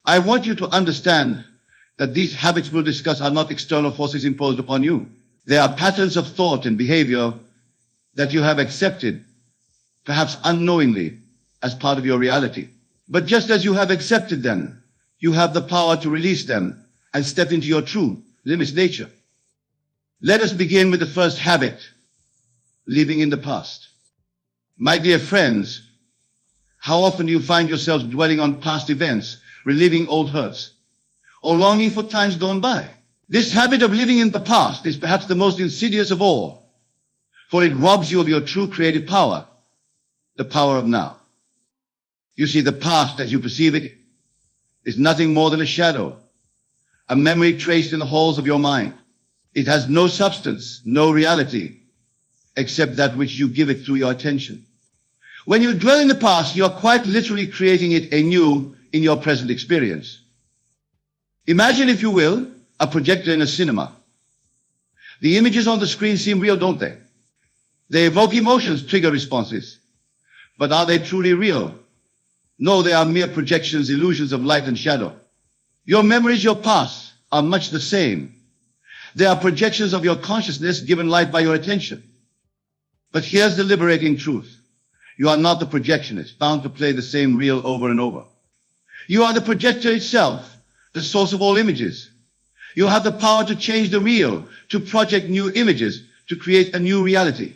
I want you to understand that these habits we'll discuss are not external forces imposed upon you. They are patterns of thought and behavior that you have accepted, perhaps unknowingly, as part of your reality. But just as you have accepted them, you have the power to release them and step into your true, limitless nature. Let us begin with the first habit, living in the past. My dear friends, how often do you find yourselves dwelling on past events, reliving old hurts, or longing for times gone by? This habit of living in the past is perhaps the most insidious of all, for it robs you of your true creative power, the power of now. You see, the past, as you perceive it, is nothing more than a shadow, a memory traced in the halls of your mind. It has no substance, no reality, except that which you give it through your attention. When you dwell in the past, you are quite literally creating it anew in your present experience. Imagine, if you will, a projector in a cinema. The images on the screen seem real, don't they? They evoke emotions, trigger responses. But are they truly real? No, they are mere projections, illusions of light and shadow. Your memories, your past, are much the same. They are projections of your consciousness given light by your attention. But here's the liberating truth. You are not the projectionist, bound to play the same reel over and over. You are the projector itself, the source of all images. You have the power to change the reel, to project new images, to create a new reality.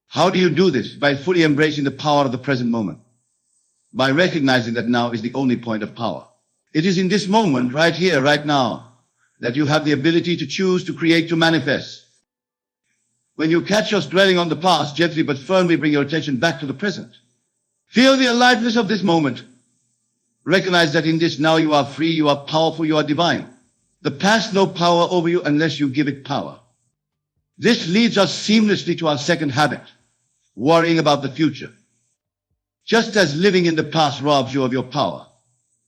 How do you do this? By fully embracing the power of the present moment. By recognizing that now is the only point of power. It is in this moment, right here, right now, that you have the ability to choose, to create, to manifest. When you catch yourself dwelling on the past, gently but firmly bring your attention back to the present. Feel the aliveness of this moment. Recognize that in this now you are free, you are powerful, you are divine. The past no power over you unless you give it power. This leads us seamlessly to our second habit, worrying about the future. Just as living in the past robs you of your power,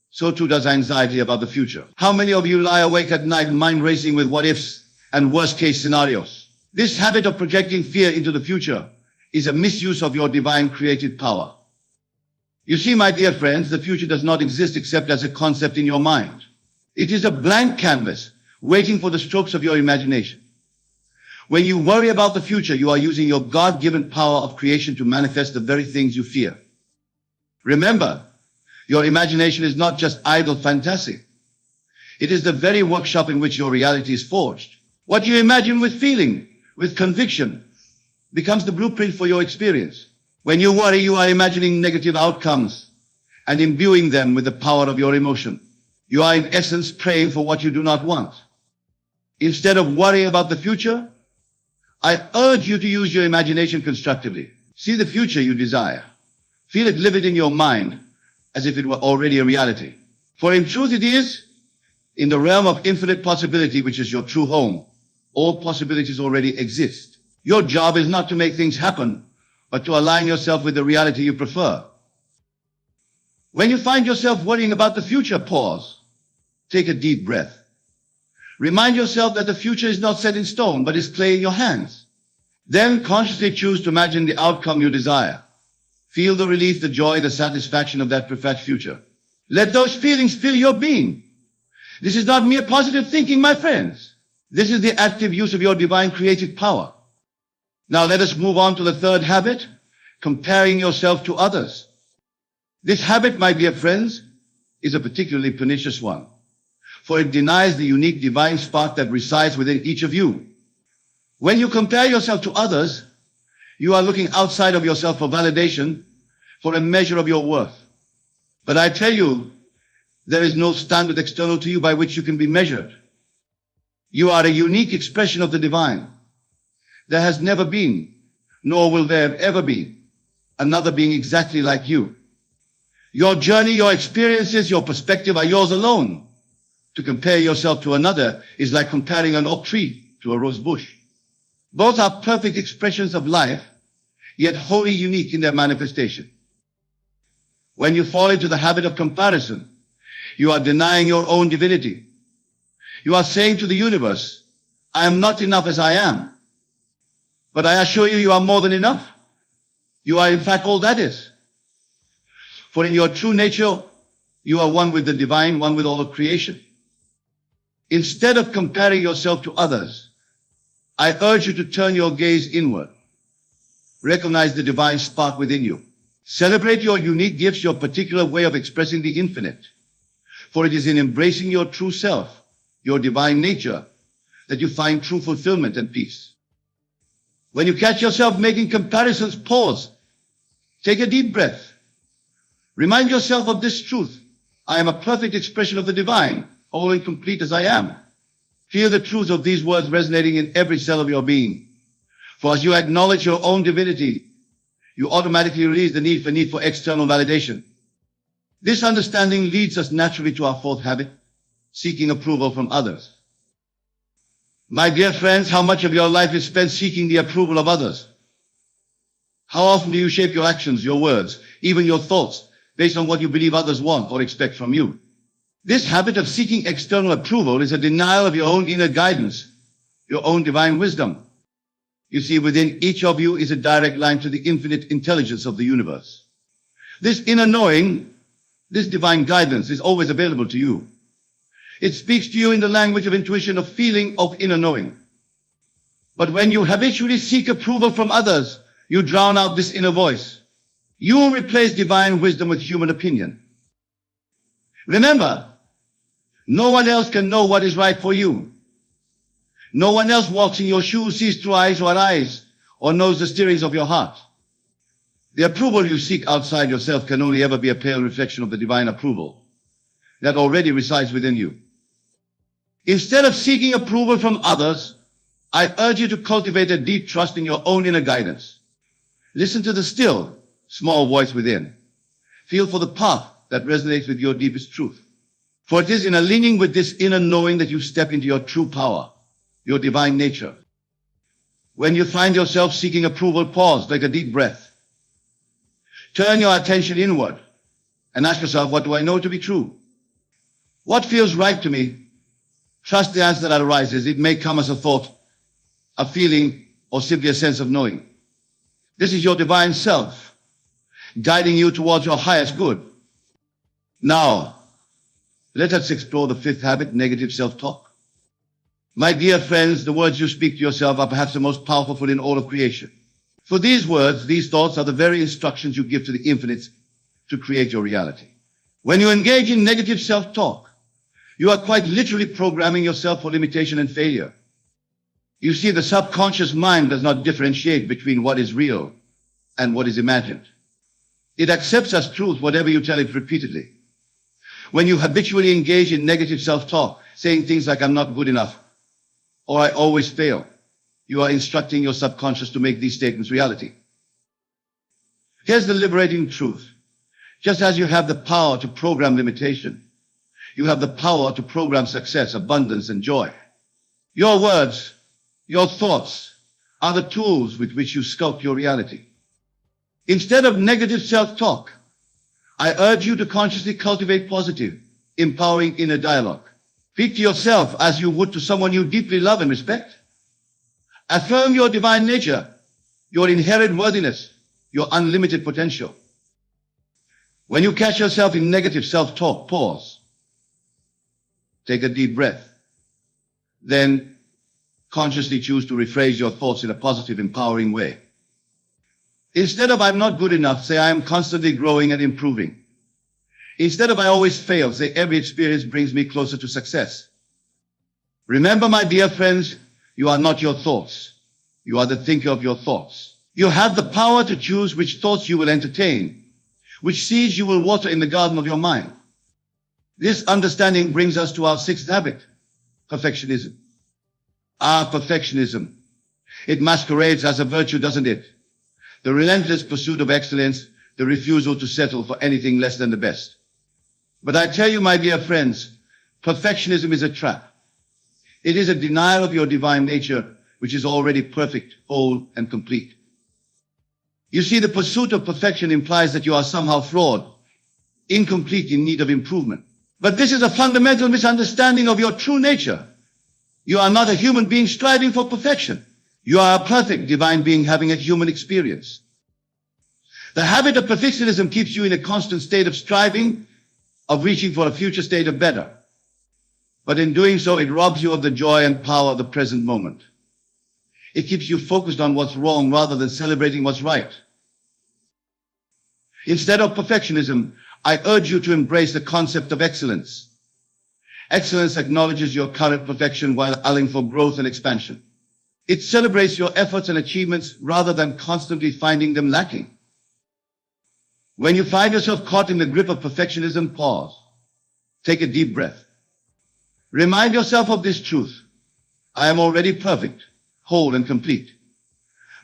so too does anxiety about the future. How many of you lie awake at night mind racing with what ifs and worst case scenarios? This habit of projecting fear into the future is a misuse of your divine creative power. You see, my dear friends, the future does not exist except as a concept in your mind. It is a blank canvas waiting for the strokes of your imagination. When you worry about the future, you are using your God-given power of creation to manifest the very things you fear. Remember, your imagination is not just idle fantasy. It is the very workshop in which your reality is forged. What you imagine with feeling, with conviction, becomes the blueprint for your experience. When you worry, you are imagining negative outcomes and imbuing them with the power of your emotion. You are in essence praying for what you do not want. Instead of worrying about the future, I urge you to use your imagination constructively. See the future you desire. Feel it live it in your mind as if it were already a reality. For in truth it is, in the realm of infinite possibility, which is your true home, all possibilities already exist. Your job is not to make things happen, but to align yourself with the reality you prefer. When you find yourself worrying about the future, pause. Take a deep breath. Remind yourself that the future is not set in stone, but is clay in your hands. Then consciously choose to imagine the outcome you desire. Feel the relief, the joy, the satisfaction of that perfect future. Let those feelings fill your being. This is not mere positive thinking, my friends. This is the active use of your divine creative power. Now let us move on to the third habit, comparing yourself to others. This habit, my dear friends, is a particularly pernicious one, for it denies the unique divine spark that resides within each of you. When you compare yourself to others, you are looking outside of yourself for validation, for a measure of your worth. But I tell you, there is no standard external to you by which you can be measured. You are a unique expression of the divine. There has never been, nor will there ever be, another being exactly like you. Your journey, your experiences, your perspective are yours alone. To compare yourself to another is like comparing an oak tree to a rose bush. Both are perfect expressions of life, yet wholly unique in their manifestation. When you fall into the habit of comparison, you are denying your own divinity. You are saying to the universe, I am not enough as I am. But I assure you, you are more than enough. You are in fact all that is. For in your true nature, You are one with the divine, one with all of creation. Instead of comparing yourself to others, I urge you to turn your gaze inward. Recognize the divine spark within you. Celebrate your unique gifts, your particular way of expressing the infinite. For it is in embracing your true self, your divine nature, that you find true fulfillment and peace. When you catch yourself making comparisons, pause. Take a deep breath. Remind yourself of this truth. I am a perfect expression of the divine, all and complete as I am. Feel the truth of these words resonating in every cell of your being. For as you acknowledge your own divinity, you automatically release the need for external validation. This understanding leads us naturally to our fourth habit, seeking approval from others. My dear friends, how much of your life is spent seeking the approval of others? How often do you shape your actions, your words, even your thoughts, based on what you believe others want or expect from you? This habit of seeking external approval is a denial of your own inner guidance, your own divine wisdom. You see, within each of you is a direct line to the infinite intelligence of the universe. This inner knowing, this divine guidance is always available to you. It speaks to you in the language of intuition, of feeling, of inner knowing. But when you habitually seek approval from others, you drown out this inner voice. You replace divine wisdom with human opinion. Remember, no one else can know what is right for you. No one else walks in your shoes, sees through eyes, or knows the stirrings of your heart. The approval you seek outside yourself can only ever be a pale reflection of the divine approval that already resides within you. Instead of seeking approval from others, I urge you to cultivate a deep trust in your own inner guidance. Listen to the still, small voice within. Feel for the path that resonates with your deepest truth. For it is in aligning with this inner knowing that you step into your true power, your divine nature. When you find yourself seeking approval, pause, take a deep breath. Turn your attention inward and ask yourself, what do I know to be true? What feels right to me? Trust the answer that arises. It may come as a thought, a feeling, or simply a sense of knowing. This is your divine self, guiding you towards your highest good. Now, let us explore the fifth habit, negative self-talk. My dear friends, the words you speak to yourself are perhaps the most powerful in all of creation. For these words, these thoughts are the very instructions you give to the infinite to create your reality. When you engage in negative self-talk, you are quite literally programming yourself for limitation and failure. You see, the subconscious mind does not differentiate between what is real and what is imagined. It accepts as truth whatever you tell it repeatedly. When you habitually engage in negative self-talk, saying things like, I'm not good enough, or I always fail, you are instructing your subconscious to make these statements reality. Here's the liberating truth. Just as you have the power to program limitation, you have the power to program success, abundance, and joy. Your words, your thoughts are the tools with which you sculpt your reality. Instead of negative self-talk, I urge you to consciously cultivate positive, empowering inner dialogue. Speak to yourself as you would to someone you deeply love and respect. Affirm your divine nature, your inherent worthiness, your unlimited potential. When you catch yourself in negative self-talk, pause. Take a deep breath. Then consciously choose to rephrase your thoughts in a positive, empowering way. Instead of I'm not good enough, say I am constantly growing and improving. Instead of I always fail, say every experience brings me closer to success. Remember, my dear friends, you are not your thoughts. You are the thinker of your thoughts. You have the power to choose which thoughts you will entertain, which seeds you will water in the garden of your mind. This understanding brings us to our sixth habit, perfectionism. Perfectionism. It masquerades as a virtue, doesn't it? The relentless pursuit of excellence, the refusal to settle for anything less than the best. But I tell you, my dear friends, perfectionism is a trap. It is a denial of your divine nature, which is already perfect, whole, and complete. You see, the pursuit of perfection implies that you are somehow flawed, incomplete, in need of improvement. But this is a fundamental misunderstanding of your true nature. You are not a human being striving for perfection. You are a perfect divine being having a human experience. The habit of perfectionism keeps you in a constant state of striving of reaching for a future state of better. But in doing so, it robs you of the joy and power of the present moment. It keeps you focused on what's wrong rather than celebrating what's right. Instead of perfectionism, I urge you to embrace the concept of excellence. Excellence acknowledges your current perfection while allowing for growth and expansion. It celebrates your efforts and achievements rather than constantly finding them lacking. When you find yourself caught in the grip of perfectionism, pause. Take a deep breath. Remind yourself of this truth. I am already perfect, whole and complete.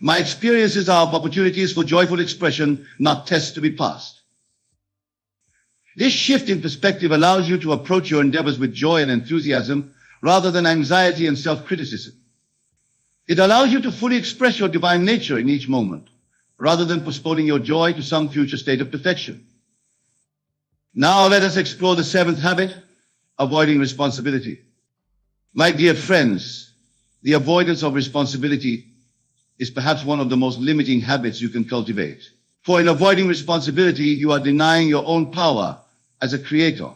My experiences are opportunities for joyful expression, not tests to be passed. This shift in perspective allows you to approach your endeavors with joy and enthusiasm rather than anxiety and self-criticism. It allows you to fully express your divine nature in each moment, rather than postponing your joy to some future state of perfection. Now let us explore the seventh habit, avoiding responsibility. My dear friends, the avoidance of responsibility is perhaps one of the most limiting habits you can cultivate. For in avoiding responsibility, you are denying your own power as a creator.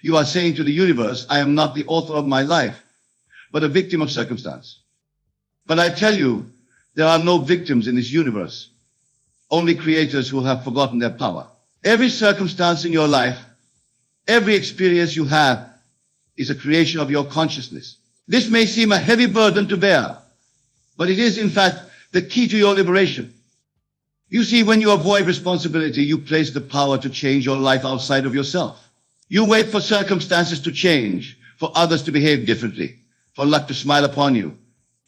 You are saying to the universe, I am not the author of my life, but a victim of circumstance. But I tell you, there are no victims in this universe, only creators who have forgotten their power. Every circumstance in your life, every experience you have, is a creation of your consciousness. This may seem a heavy burden to bear, but it is in fact the key to your liberation. You see, when you avoid responsibility, you place the power to change your life outside of yourself. You wait for circumstances to change, for others to behave differently, for luck to smile upon you.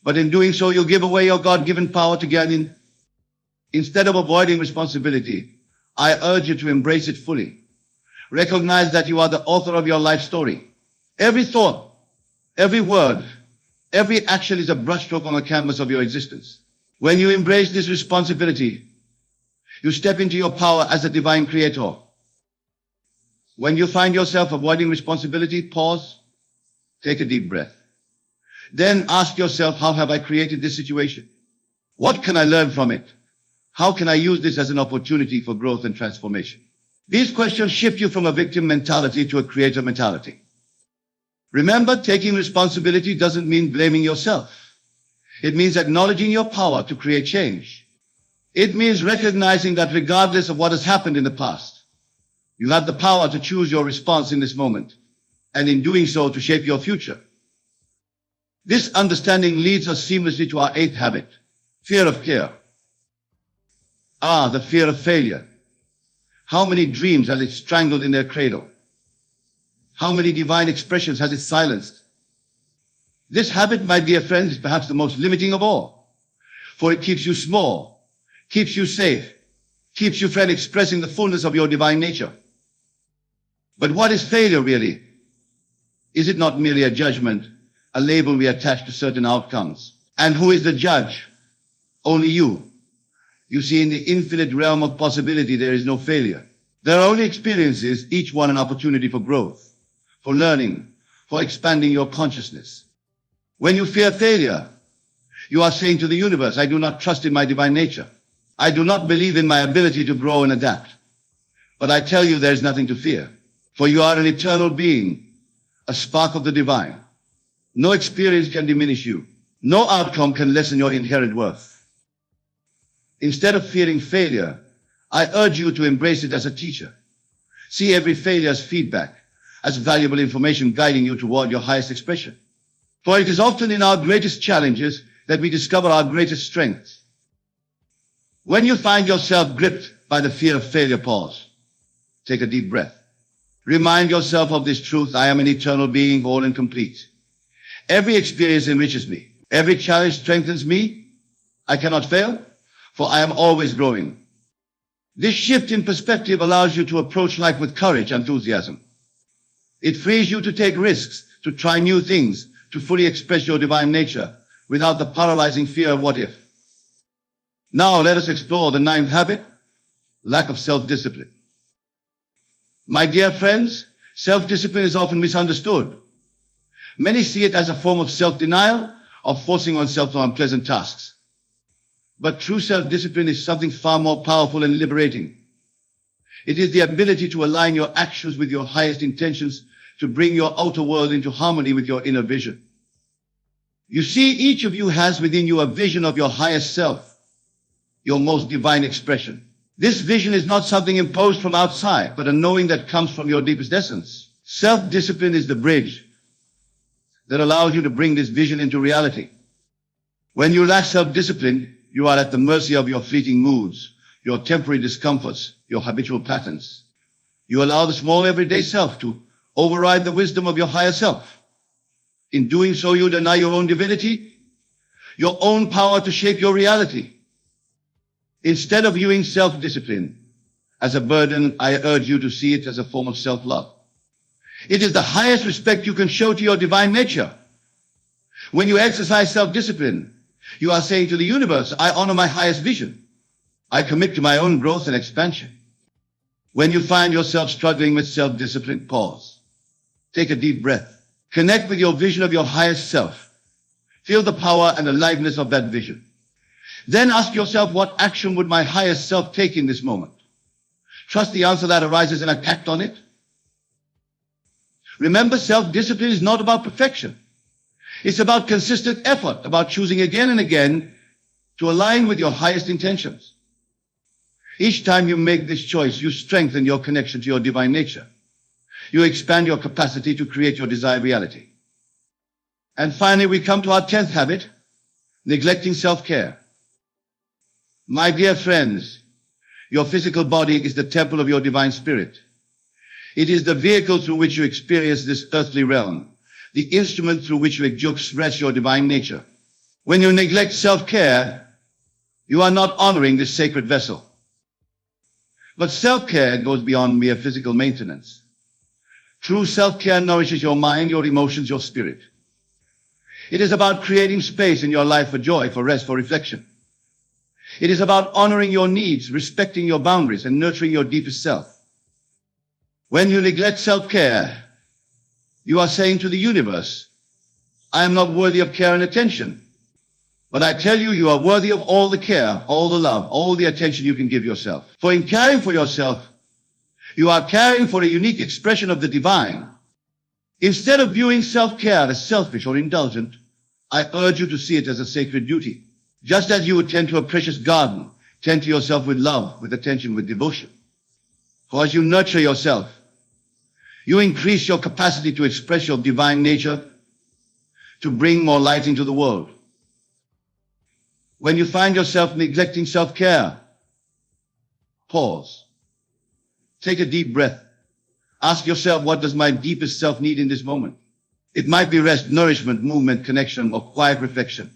But in doing so, you give away your God-given power to get in. Instead of avoiding responsibility, I urge you to embrace it fully. Recognize that you are the author of your life story. Every thought, every word, every action is a brushstroke on the canvas of your existence. When you embrace this responsibility, you step into your power as a divine creator. When you find yourself avoiding responsibility, pause, take a deep breath. Then ask yourself, how have I created this situation? What can I learn from it? How can I use this as an opportunity for growth and transformation? These questions shift you from a victim mentality to a creator mentality. Remember, taking responsibility doesn't mean blaming yourself. It means acknowledging your power to create change. It means recognizing that regardless of what has happened in the past, you have the power to choose your response in this moment, and in doing so, to shape your future. This understanding leads us seamlessly to our eighth habit, fear of care. The fear of failure. How many dreams has it strangled in their cradle? How many divine expressions has it silenced? This habit, my dear friends, is perhaps the most limiting of all, for it keeps you small, keeps you safe, keeps you from expressing the fullness of your divine nature. But what is failure really? Is it not merely a judgment, a label we attach to certain outcomes? And who is the judge? Only you. You see, in the infinite realm of possibility, there is no failure. There are only experiences, each one an opportunity for growth, for learning, for expanding your consciousness. When you fear failure, you are saying to the universe, I do not trust in my divine nature. I do not believe in my ability to grow and adapt. But I tell you, there is nothing to fear, for you are an eternal being, a spark of the divine. No experience can diminish you. No outcome can lessen your inherent worth. Instead of fearing failure, I urge you to embrace it as a teacher. See every failure as feedback, as valuable information guiding you toward your highest expression. For it is often in our greatest challenges that we discover our greatest strengths. When you find yourself gripped by the fear of failure, pause. Take a deep breath. Remind yourself of this truth. I am an eternal being, whole and complete. Every experience enriches me. Every challenge strengthens me. I cannot fail, for I am always growing. This shift in perspective allows you to approach life with courage and enthusiasm. It frees you to take risks, to try new things, to fully express your divine nature without the paralyzing fear of what if. Now let us explore the ninth habit, lack of self-discipline. My dear friends, self-discipline is often misunderstood. Many see it as a form of self-denial or forcing oneself to unpleasant tasks. But true self-discipline is something far more powerful and liberating. It is the ability to align your actions with your highest intentions, to bring your outer world into harmony with your inner vision. You see, each of you has within you a vision of your highest self, your most divine expression. This vision is not something imposed from outside, but a knowing that comes from your deepest essence. Self-discipline is the bridge that allows you to bring this vision into reality. When you lack self-discipline, you are at the mercy of your fleeting moods, your temporary discomforts, your habitual patterns. You allow the small everyday self to override the wisdom of your higher self. In doing so, you deny your own divinity, your own power to shape your reality. Instead of viewing self-discipline as a burden, I urge you to see it as a form of self-love. It is the highest respect you can show to your divine nature. When you exercise self-discipline, you are saying to the universe, I honor my highest vision. I commit to my own growth and expansion. When you find yourself struggling with self-discipline, pause. Take a deep breath. Connect with your vision of your highest self. Feel the power and aliveness of that vision. Then ask yourself, what action would my highest self take in this moment? Trust the answer that arises and act on it. Remember, self-discipline is not about perfection. It's about consistent effort, about choosing again and again to align with your highest intentions. Each time you make this choice, you strengthen your connection to your divine nature. You expand your capacity to create your desired reality. And finally, we come to our 10th habit, neglecting self-care. My dear friends, your physical body is the temple of your divine spirit. It is the vehicle through which you experience this earthly realm, the instrument through which you express your divine nature. When you neglect self-care, you are not honoring this sacred vessel. But self-care goes beyond mere physical maintenance. True self-care nourishes your mind, your emotions, your spirit. It is about creating space in your life for joy, for rest, for reflection. It is about honoring your needs, respecting your boundaries, and nurturing your deepest self. When you neglect self-care, you are saying to the universe, I am not worthy of care and attention. But I tell you, you are worthy of all the care, all the love, all the attention you can give yourself. For in caring for yourself, you are caring for a unique expression of the divine. Instead of viewing self-care as selfish or indulgent, I urge you to see it as a sacred duty. Just as you would tend to a precious garden, tend to yourself with love, with attention, with devotion. For as you nurture yourself, you increase your capacity to express your divine nature, to bring more light into the world. When you find yourself neglecting self-care, pause. Take a deep breath. Ask yourself, what does my deepest self need in this moment? It might be rest, nourishment, movement, connection, or quiet reflection.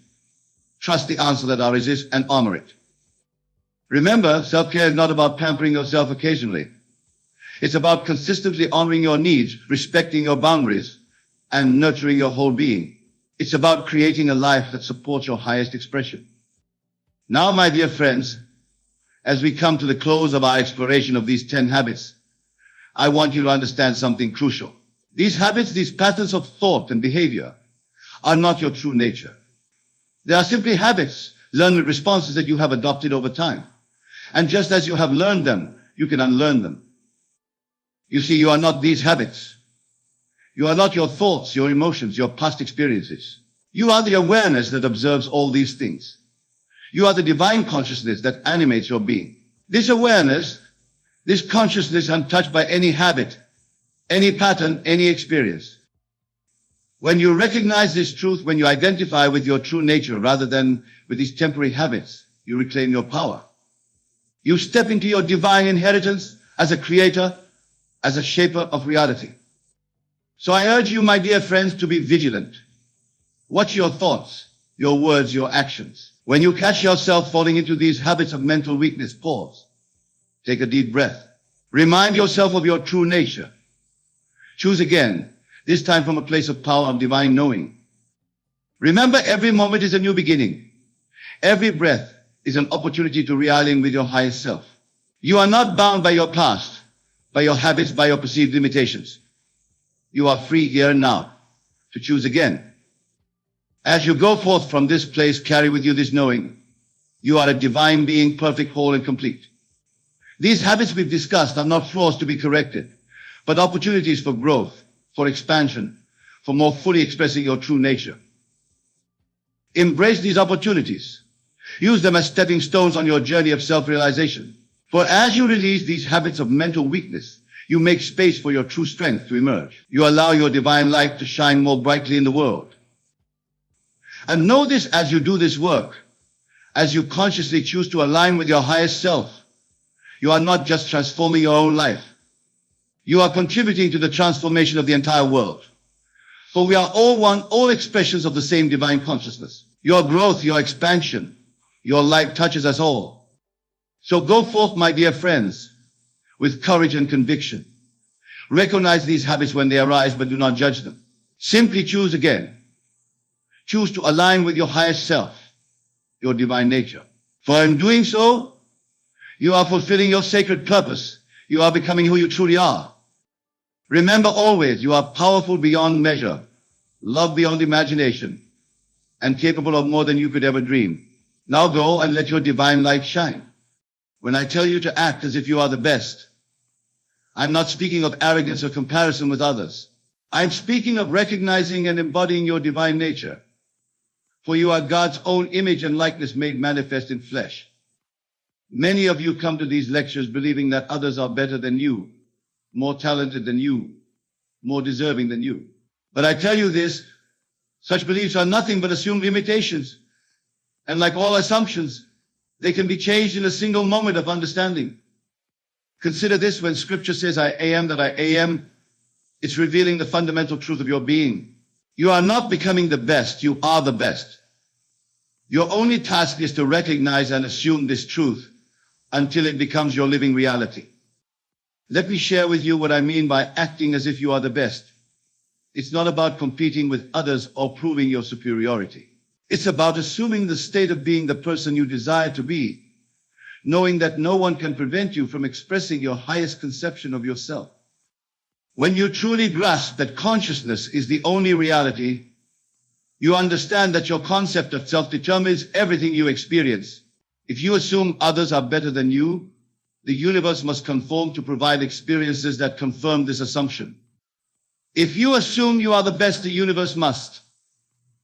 Trust the answer that arises and honor it. Remember, self-care is not about pampering yourself occasionally. It's about consistently honoring your needs, respecting your boundaries, and nurturing your whole being. It's about creating a life that supports your highest expression. Now, my dear friends, as we come to the close of our exploration of these 10 habits, I want you to understand something crucial. These habits, these patterns of thought and behavior, are not your true nature. They are simply habits, learned responses that you have adopted over time. And just as you have learned them, you can unlearn them. You see, you are not these habits. You are not your thoughts, your emotions, your past experiences. You are the awareness that observes all these things. You are the divine consciousness that animates your being. This awareness, this consciousness untouched by any habit, any pattern, any experience. When you recognize this truth, when you identify with your true nature rather than with these temporary habits, you reclaim your power. You step into your divine inheritance as a creator, as a shaper of reality. So I urge you, my dear friends, to be vigilant. Watch your thoughts, your words, your actions. When you catch yourself falling into these habits of mental weakness, pause. Take a deep breath. Remind yourself of your true nature. Choose again, this time from a place of power of divine knowing. Remember, every moment is a new beginning. Every breath is an opportunity to realign with your highest self. You are not bound by your past, by your habits, by your perceived limitations. You are free here and now to choose again. As you go forth from this place, carry with you this knowing. You are a divine being, perfect, whole, and complete. These habits we've discussed are not flaws to be corrected, but opportunities for growth, for expansion, for more fully expressing your true nature. Embrace these opportunities. Use them as stepping stones on your journey of self-realization. For as you release these habits of mental weakness, you make space for your true strength to emerge. You allow your divine light to shine more brightly in the world. And know this as you do this work, as you consciously choose to align with your highest self, you are not just transforming your own life. You are contributing to the transformation of the entire world. For we are all one, all expressions of the same divine consciousness. Your growth, your expansion, your light touches us all. So go forth, my dear friends, with courage and conviction. Recognize these habits when they arise, but do not judge them. Simply choose again. Choose to align with your highest self, your divine nature. For in doing so, you are fulfilling your sacred purpose. You are becoming who you truly are. Remember always, you are powerful beyond measure, loved beyond imagination, and capable of more than you could ever dream. Now go and let your divine light shine. When I tell you to act as if you are the best, I'm not speaking of arrogance or comparison with others. I'm speaking of recognizing and embodying your divine nature. For you are God's own image and likeness made manifest in flesh. Many of you come to these lectures believing that others are better than you, more talented than you, more deserving than you. But I tell you this, such beliefs are nothing but assumed limitations. And like all assumptions, they can be changed in a single moment of understanding. Consider this: when scripture says, I am that I am, it's revealing the fundamental truth of your being. You are not becoming the best, you are the best. Your only task is to recognize and assume this truth until it becomes your living reality. Let me share with you what I mean by acting as if you are the best. It's not about competing with others or proving your superiority. It's about assuming the state of being the person you desire to be, knowing that no one can prevent you from expressing your highest conception of yourself. When you truly grasp that consciousness is the only reality, you understand that your concept of self determines everything you experience. If you assume others are better than you, the universe must conform to provide experiences that confirm this assumption. If you assume you are the best, the universe must,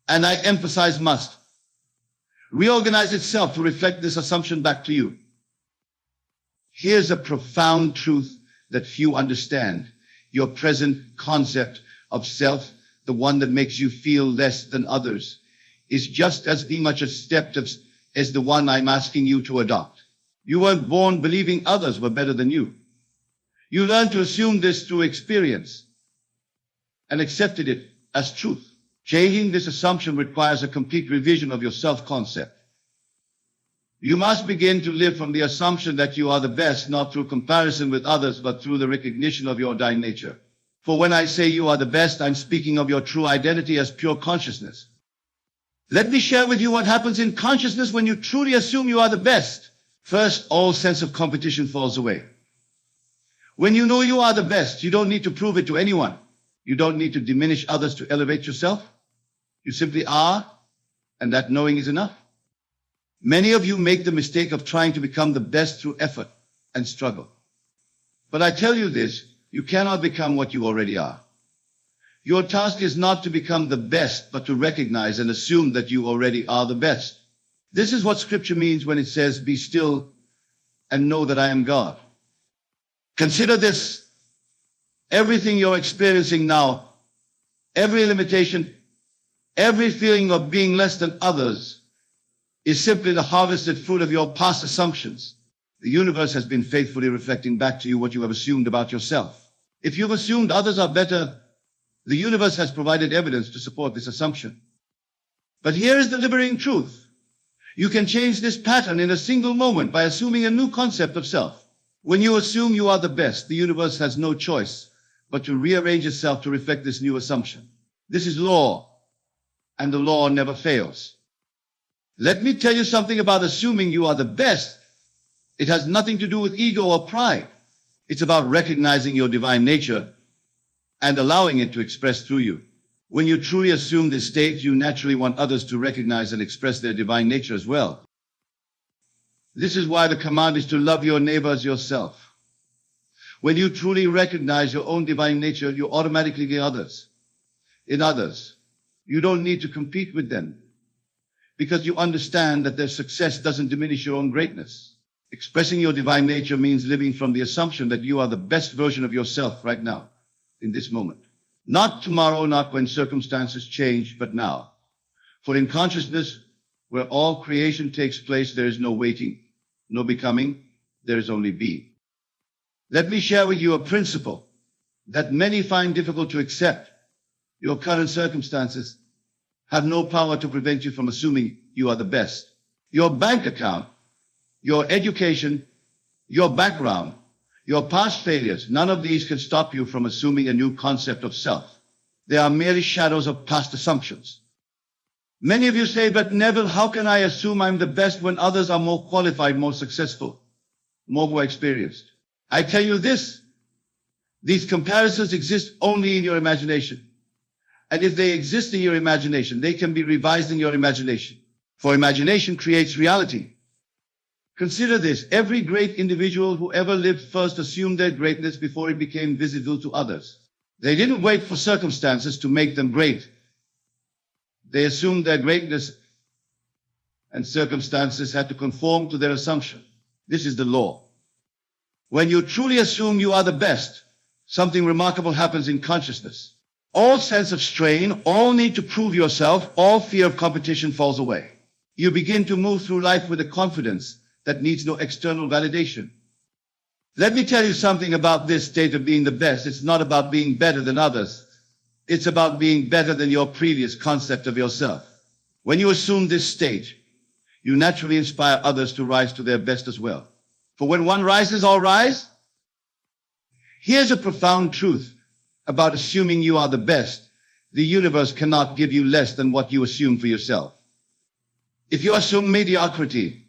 and I emphasize must, reorganize itself to reflect this assumption back to you. Here's a profound truth that few understand. Your present concept of self, the one that makes you feel less than others, is just as much a step as the one I'm asking you to adopt. You weren't born believing others were better than you. You learned to assume this through experience and accepted it as truth. Changing this assumption requires a complete revision of your self-concept. You must begin to live from the assumption that you are the best, not through comparison with others, but through the recognition of your divine nature. For when I say you are the best, I'm speaking of your true identity as pure consciousness. Let me share with you what happens in consciousness when you truly assume you are the best. First, all sense of competition falls away. When you know you are the best, you don't need to prove it to anyone. You don't need to diminish others to elevate yourself. You simply are, and that knowing is enough. Many of you make the mistake of trying to become the best through effort and struggle. But I tell you this, you cannot become what you already are. Your task is not to become the best, but to recognize and assume that you already are the best. This is what scripture means when it says, be still and know that I am God. Consider this. Everything you're experiencing now, every limitation, every feeling of being less than others, is simply the harvested fruit of your past assumptions. The universe has been faithfully reflecting back to you what you have assumed about yourself. If you've assumed others are better, the universe has provided evidence to support this assumption. But here is the liberating truth. You can change this pattern in a single moment by assuming a new concept of self. When you assume you are the best, the universe has no choice but to rearrange itself to reflect this new assumption. This is law, and the law never fails. Let me tell you something about assuming you are the best. It has nothing to do with ego or pride. It's about recognizing your divine nature and allowing it to express through you. When you truly assume this state, you naturally want others to recognize and express their divine nature as well. This is why the command is to love your neighbor as yourself. When you truly recognize your own divine nature, you automatically get others. In others, you don't need to compete with them because you understand that their success doesn't diminish your own greatness. Expressing your divine nature means living from the assumption that you are the best version of yourself right now, in this moment. Not tomorrow, not when circumstances change, but now. For in consciousness, where all creation takes place, there is no waiting, no becoming, there is only being. Let me share with you a principle that many find difficult to accept. Your current circumstances have no power to prevent you from assuming you are the best. Your bank account, your education, your background, your past failures, none of these can stop you from assuming a new concept of self. They are merely shadows of past assumptions. Many of you say, but Neville, how can I assume I'm the best when others are more qualified, more successful, more experienced? I tell you this, these comparisons exist only in your imagination. And if they exist in your imagination, they can be revised in your imagination. For imagination creates reality. Consider this, every great individual who ever lived first assumed their greatness before it became visible to others. They didn't wait for circumstances to make them great. They assumed their greatness, and circumstances had to conform to their assumption. This is the law. When you truly assume you are the best, something remarkable happens in consciousness. All sense of strain, all need to prove yourself, all fear of competition falls away. You begin to move through life with a confidence that needs no external validation. Let me tell you something about this state of being the best. It's not about being better than others. It's about being better than your previous concept of yourself. When you assume this state, you naturally inspire others to rise to their best as well. For when one rises, all rise. Here's a profound truth about assuming you are the best. The universe cannot give you less than what you assume for yourself. If you assume mediocrity,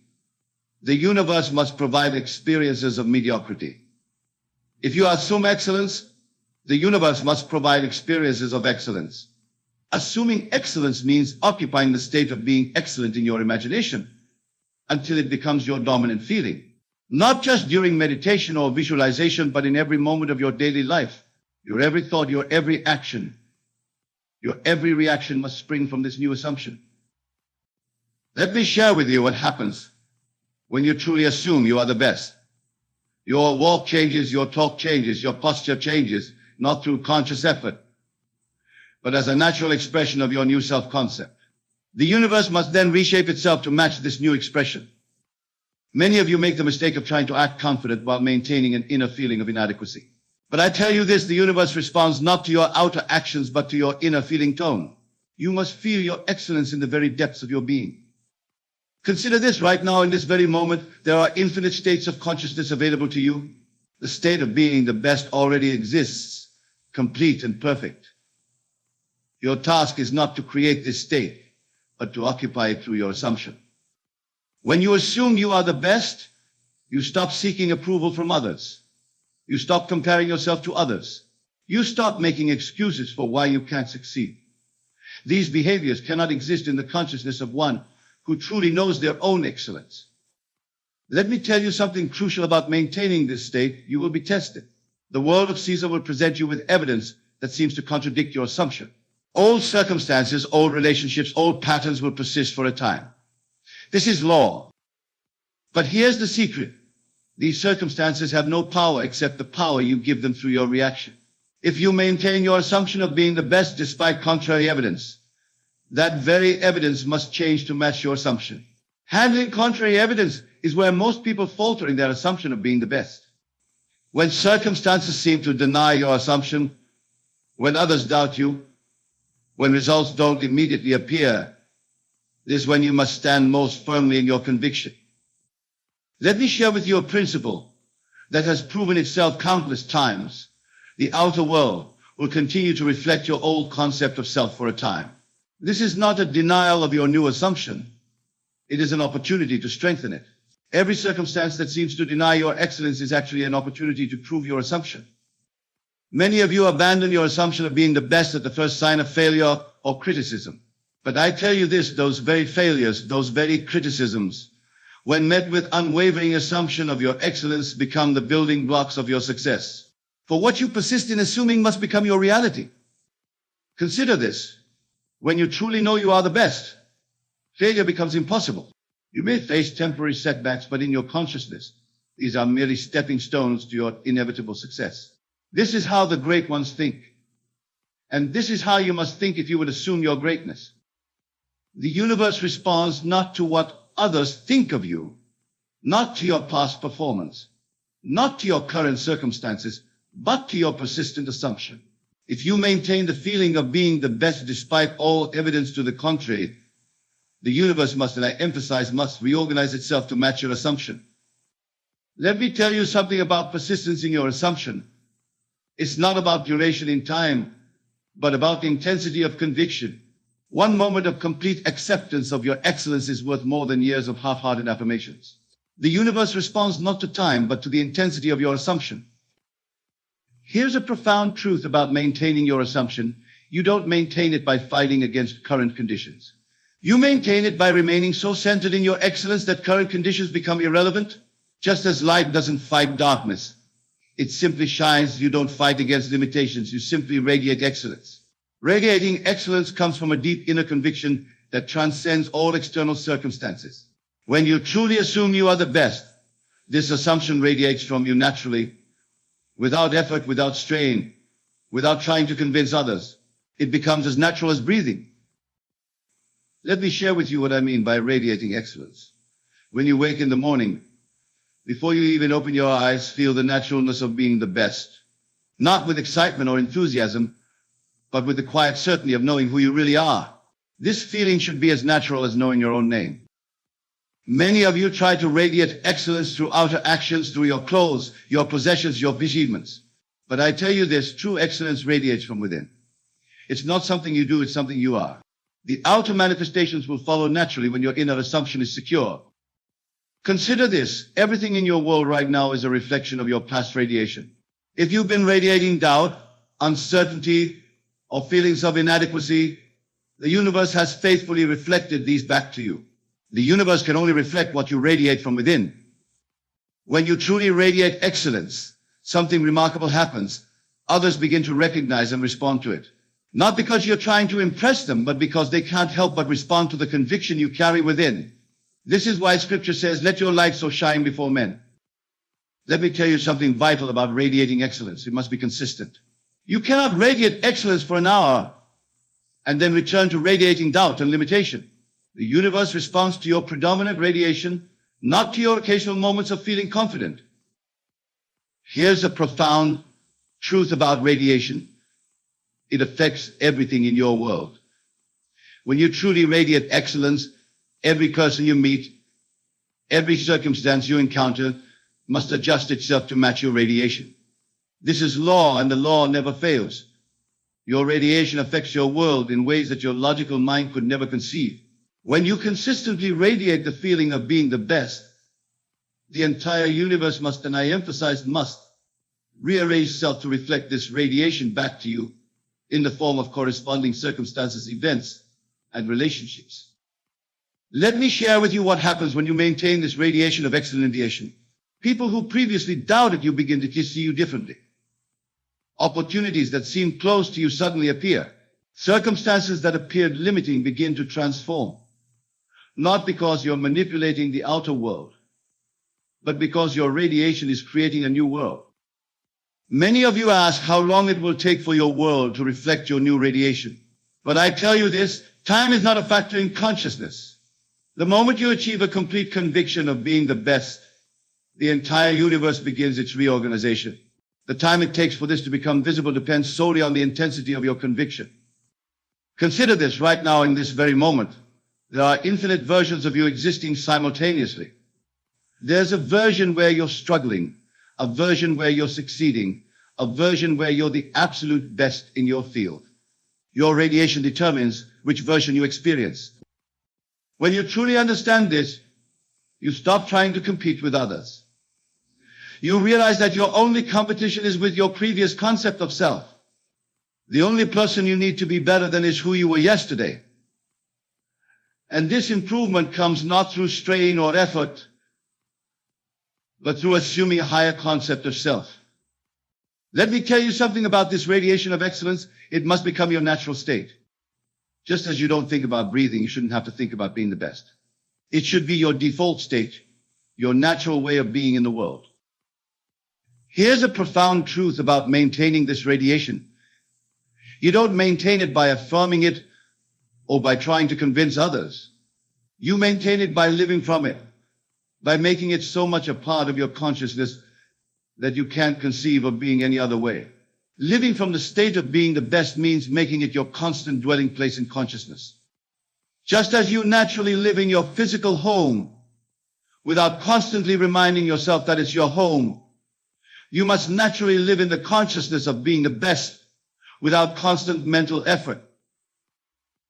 the universe must provide experiences of mediocrity. If you assume excellence, the universe must provide experiences of excellence. Assuming excellence means occupying the state of being excellent in your imagination until it becomes your dominant feeling. Not just during meditation or visualization, but in every moment of your daily life. Your every thought, your every action, your every reaction must spring from this new assumption. Let me share with you what happens when you truly assume you are the best. Your walk changes, your talk changes, your posture changes, not through conscious effort, but as a natural expression of your new self-concept. The universe must then reshape itself to match this new expression. Many of you make the mistake of trying to act confident while maintaining an inner feeling of inadequacy. But I tell you this, the universe responds not to your outer actions, but to your inner feeling tone. You must feel your excellence in the very depths of your being. Consider this, right now in this very moment, there are infinite states of consciousness available to you. The state of being the best already exists, complete and perfect. Your task is not to create this state, but to occupy it through your assumption. When you assume you are the best, you stop seeking approval from others. You stop comparing yourself to others. You stop making excuses for why you can't succeed. These behaviors cannot exist in the consciousness of one who truly knows their own excellence. Let me tell you something crucial about maintaining this state. You will be tested. The world of Caesar will present you with evidence that seems to contradict your assumption. Old circumstances, old relationships, old patterns will persist for a time. This is law. But here's the secret. These circumstances have no power except the power you give them through your reaction. If you maintain your assumption of being the best despite contrary evidence, that very evidence must change to match your assumption. Handling contrary evidence is where most people falter in their assumption of being the best. When circumstances seem to deny your assumption, when others doubt you, when results don't immediately appear, this is when you must stand most firmly in your conviction. Let me share with you a principle that has proven itself countless times. The outer world will continue to reflect your old concept of self for a time. This is not a denial of your new assumption. It is an opportunity to strengthen it. Every circumstance that seems to deny your excellence is actually an opportunity to prove your assumption. Many of you abandon your assumption of being the best at the first sign of failure or criticism. But I tell you this, those very failures, those very criticisms when met with unwavering assumption of your excellence, become the building blocks of your success. For what you persist in assuming must become your reality. Consider this. When you truly know you are the best, failure becomes impossible. You may face temporary setbacks, but in your consciousness, these are merely stepping stones to your inevitable success. This is how the great ones think. And this is how you must think if you would assume your greatness. The universe responds not to what others think of you, not to your past performance, not to your current circumstances, but to your persistent assumption. If you maintain the feeling of being the best despite all evidence to the contrary, the universe must, and I emphasize must, reorganize itself to match your assumption. Let me tell you something about persistence in your assumption. It's not about duration in time, but about the intensity of conviction. One moment of complete acceptance of your excellence is worth more than years of half-hearted affirmations. The universe responds not to time, but to the intensity of your assumption. Here's a profound truth about maintaining your assumption. You don't maintain it by fighting against current conditions. You maintain it by remaining so centered in your excellence that current conditions become irrelevant. Just as light doesn't fight darkness, it simply shines. You don't fight against limitations. You simply radiate excellence. Radiating excellence comes from a deep inner conviction that transcends all external circumstances. When you truly assume you are the best, this assumption radiates from you naturally, without effort, without strain, without trying to convince others. It becomes as natural as breathing. Let me share with you what I mean by radiating excellence. When you wake in the morning, before you even open your eyes, feel the naturalness of being the best. Not with excitement or enthusiasm, but with the quiet certainty of knowing who you really are. This feeling should be as natural as knowing your own name. Many of you try to radiate excellence through outer actions, through your clothes, your possessions, your achievements. But I tell you this, true excellence radiates from within. It's not something you do, it's something you are. The outer manifestations will follow naturally when your inner assumption is secure. Consider this, everything in your world right now is a reflection of your past radiation. If you've been radiating doubt, uncertainty, or feelings of inadequacy, the universe has faithfully reflected these back to you. The universe can only reflect what you radiate from within. When you truly radiate excellence, something remarkable happens. Others begin to recognize and respond to it. Not because you're trying to impress them, but because they can't help but respond to the conviction you carry within. This is why Scripture says, let your light so shine before men. Let me tell you something vital about radiating excellence. It must be consistent. You cannot radiate excellence for an hour and then return to radiating doubt and limitation. The universe responds to your predominant radiation, not to your occasional moments of feeling confident. Here's a profound truth about radiation. It affects everything in your world. When you truly radiate excellence, every person you meet, every circumstance you encounter must adjust itself to match your radiation. This is law, and the law never fails. Your radiation affects your world in ways that your logical mind could never conceive. When you consistently radiate the feeling of being the best, the entire universe must, and I emphasize must, rearrange itself to reflect this radiation back to you in the form of corresponding circumstances, events, and relationships. Let me share with you what happens when you maintain this radiation of excellent radiation. People who previously doubted you begin to see you differently. Opportunities that seemed close to you suddenly appear. Circumstances that appeared limiting begin to transform. Not because you're manipulating the outer world, but because your radiation is creating a new world. Many of you ask how long it will take for your world to reflect your new radiation. But I tell you this, time is not a factor in consciousness. The moment you achieve a complete conviction of being the best, the entire universe begins its reorganization. The time it takes for this to become visible depends solely on the intensity of your conviction. Consider this right now in this very moment. There are infinite versions of you existing simultaneously. There's a version where you're struggling, a version where you're succeeding, a version where you're the absolute best in your field. Your radiation determines which version you experience. When you truly understand this, you stop trying to compete with others. You realize that your only competition is with your previous concept of self. The only person you need to be better than is who you were yesterday. And this improvement comes not through strain or effort, but through assuming a higher concept of self. Let me tell you something about this radiation of excellence. It must become your natural state. Just as you don't think about breathing, you shouldn't have to think about being the best. It should be your default state, your natural way of being in the world. Here's a profound truth about maintaining this radiation. You don't maintain it by affirming it or by trying to convince others. You maintain it by living from it, by making it so much a part of your consciousness that you can't conceive of being any other way. Living from the state of being the best means making it your constant dwelling place in consciousness. Just as you naturally live in your physical home without constantly reminding yourself that it's your home, you must naturally live in the consciousness of being the best without constant mental effort.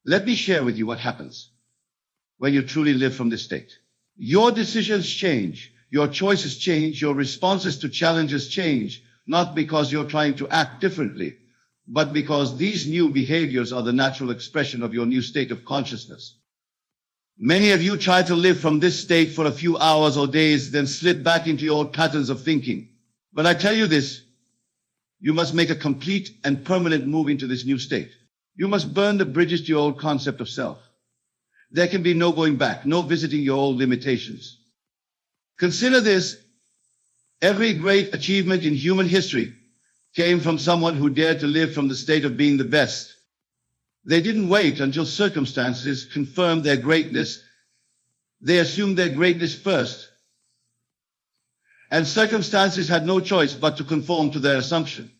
Let me share with you what happens when you truly live from this state. Your decisions change. Your choices change, your responses to challenges change, not because you're trying to act differently, but because these new behaviors are the natural expression of your new state of consciousness. Many of you try to live from this state for a few hours or days, then slip back into your old patterns of thinking. But I tell you this, you must make a complete and permanent move into this new state. You must burn the bridges to your old concept of self. There can be no going back, no visiting your old limitations. Consider this. Every great achievement in human history came from someone who dared to live from the state of being the best. They didn't wait until circumstances confirmed their greatness. They assumed their greatness first. And circumstances had no choice but to conform to their assumption.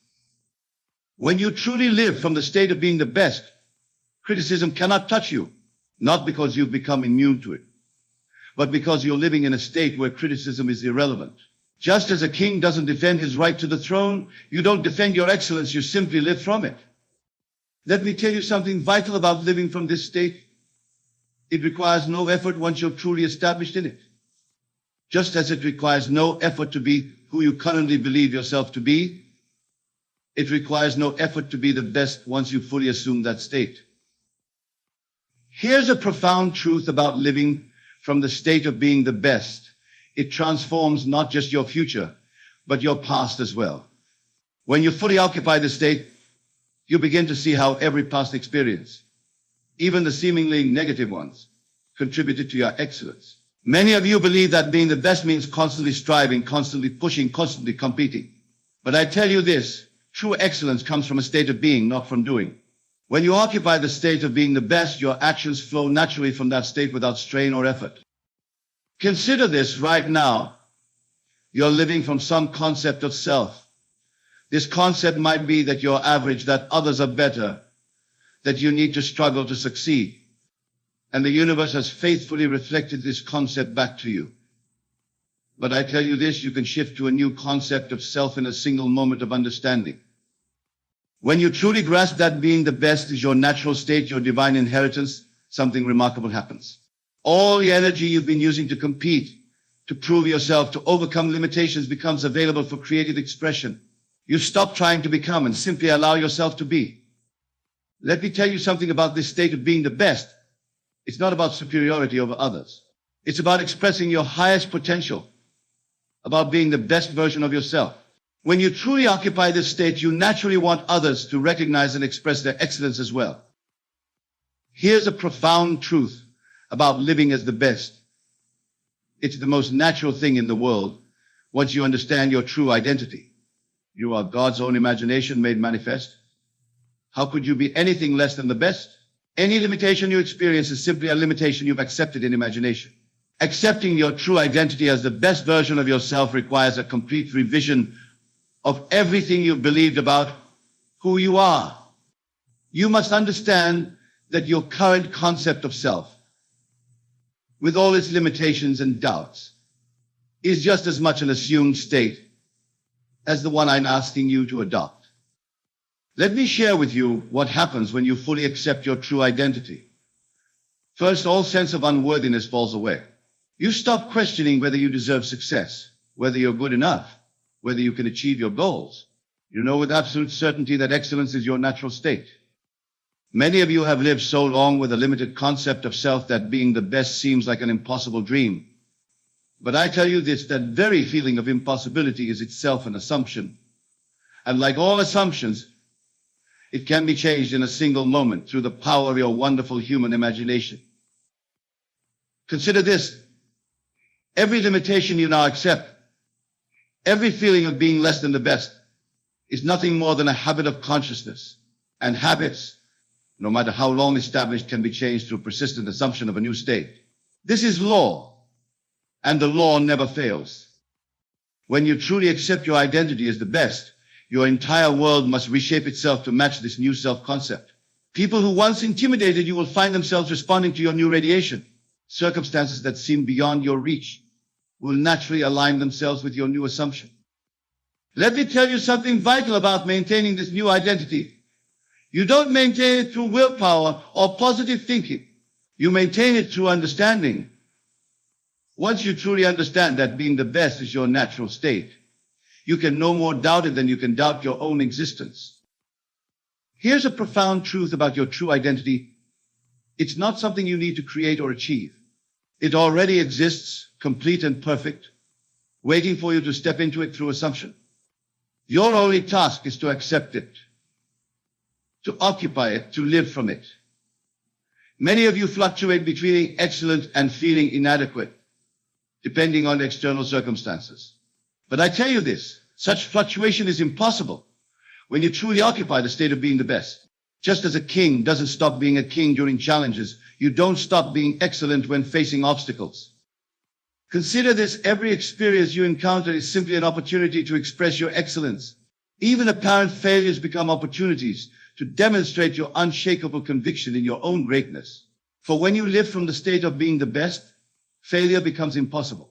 When you truly live from the state of being the best, criticism cannot touch you, not because you've become immune to it, but because you're living in a state where criticism is irrelevant. Just as a king doesn't defend his right to the throne, you don't defend your excellence, you simply live from it. Let me tell you something vital about living from this state. It requires no effort once you're truly established in it. Just as it requires no effort to be who you currently believe yourself to be, it requires no effort to be the best once you fully assume that state. Here's a profound truth about living from the state of being the best. It transforms not just your future, but your past as well. When you fully occupy the state, you begin to see how every past experience, even the seemingly negative ones, contributed to your excellence. Many of you believe that being the best means constantly striving, constantly pushing, constantly competing. But I tell you this, true excellence comes from a state of being, not from doing. When you occupy the state of being the best, your actions flow naturally from that state without strain or effort. Consider this right now. You're living from some concept of self. This concept might be that you're average, that others are better, that you need to struggle to succeed. And the universe has faithfully reflected this concept back to you. But I tell you this, you can shift to a new concept of self in a single moment of understanding. When you truly grasp that being the best is your natural state, your divine inheritance, something remarkable happens. All the energy you've been using to compete, to prove yourself, to overcome limitations becomes available for creative expression. You stop trying to become and simply allow yourself to be. Let me tell you something about this state of being the best. It's not about superiority over others. It's about expressing your highest potential, about being the best version of yourself. When you truly occupy this state, you naturally want others to recognize and express their excellence as well. Here's a profound truth about living as the best. It's the most natural thing in the world once you understand your true identity. You are God's own imagination made manifest. How could you be anything less than the best? Any limitation you experience is simply a limitation you've accepted in imagination. Accepting your true identity as the best version of yourself requires a complete revision of everything you've believed about who you are. You must understand that your current concept of self, with all its limitations and doubts, is just as much an assumed state as the one I'm asking you to adopt. Let me share with you what happens when you fully accept your true identity. First, all sense of unworthiness falls away. You stop questioning whether you deserve success, whether you're good enough, whether you can achieve your goals. You know with absolute certainty that excellence is your natural state. Many of you have lived so long with a limited concept of self that being the best seems like an impossible dream. But I tell you this, that very feeling of impossibility is itself an assumption. And like all assumptions, it can be changed in a single moment through the power of your wonderful human imagination. Consider this. Every limitation you now accept, every feeling of being less than the best, is nothing more than a habit of consciousness. And habits, no matter how long established, can be changed through persistent assumption of a new state. This is law, and the law never fails. When you truly accept your identity as the best, your entire world must reshape itself to match this new self-concept. People who once intimidated you will find themselves responding to your new radiation. Circumstances that seem beyond your reach will naturally align themselves with your new assumption. Let me tell you something vital about maintaining this new identity. You don't maintain it through willpower or positive thinking. You maintain it through understanding. Once you truly understand that being the best is your natural state, you can no more doubt it than you can doubt your own existence. Here's a profound truth about your true identity. It's not something you need to create or achieve. It already exists, complete and perfect, waiting for you to step into it through assumption. Your only task is to accept it, to occupy it, to live from it. Many of you fluctuate between excellent and feeling inadequate, depending on external circumstances. But I tell you this, such fluctuation is impossible when you truly occupy the state of being the best. Just as a king doesn't stop being a king during challenges, you don't stop being excellent when facing obstacles. Consider this, every experience you encounter is simply an opportunity to express your excellence. Even apparent failures become opportunities to demonstrate your unshakable conviction in your own greatness. For when you live from the state of being the best, failure becomes impossible.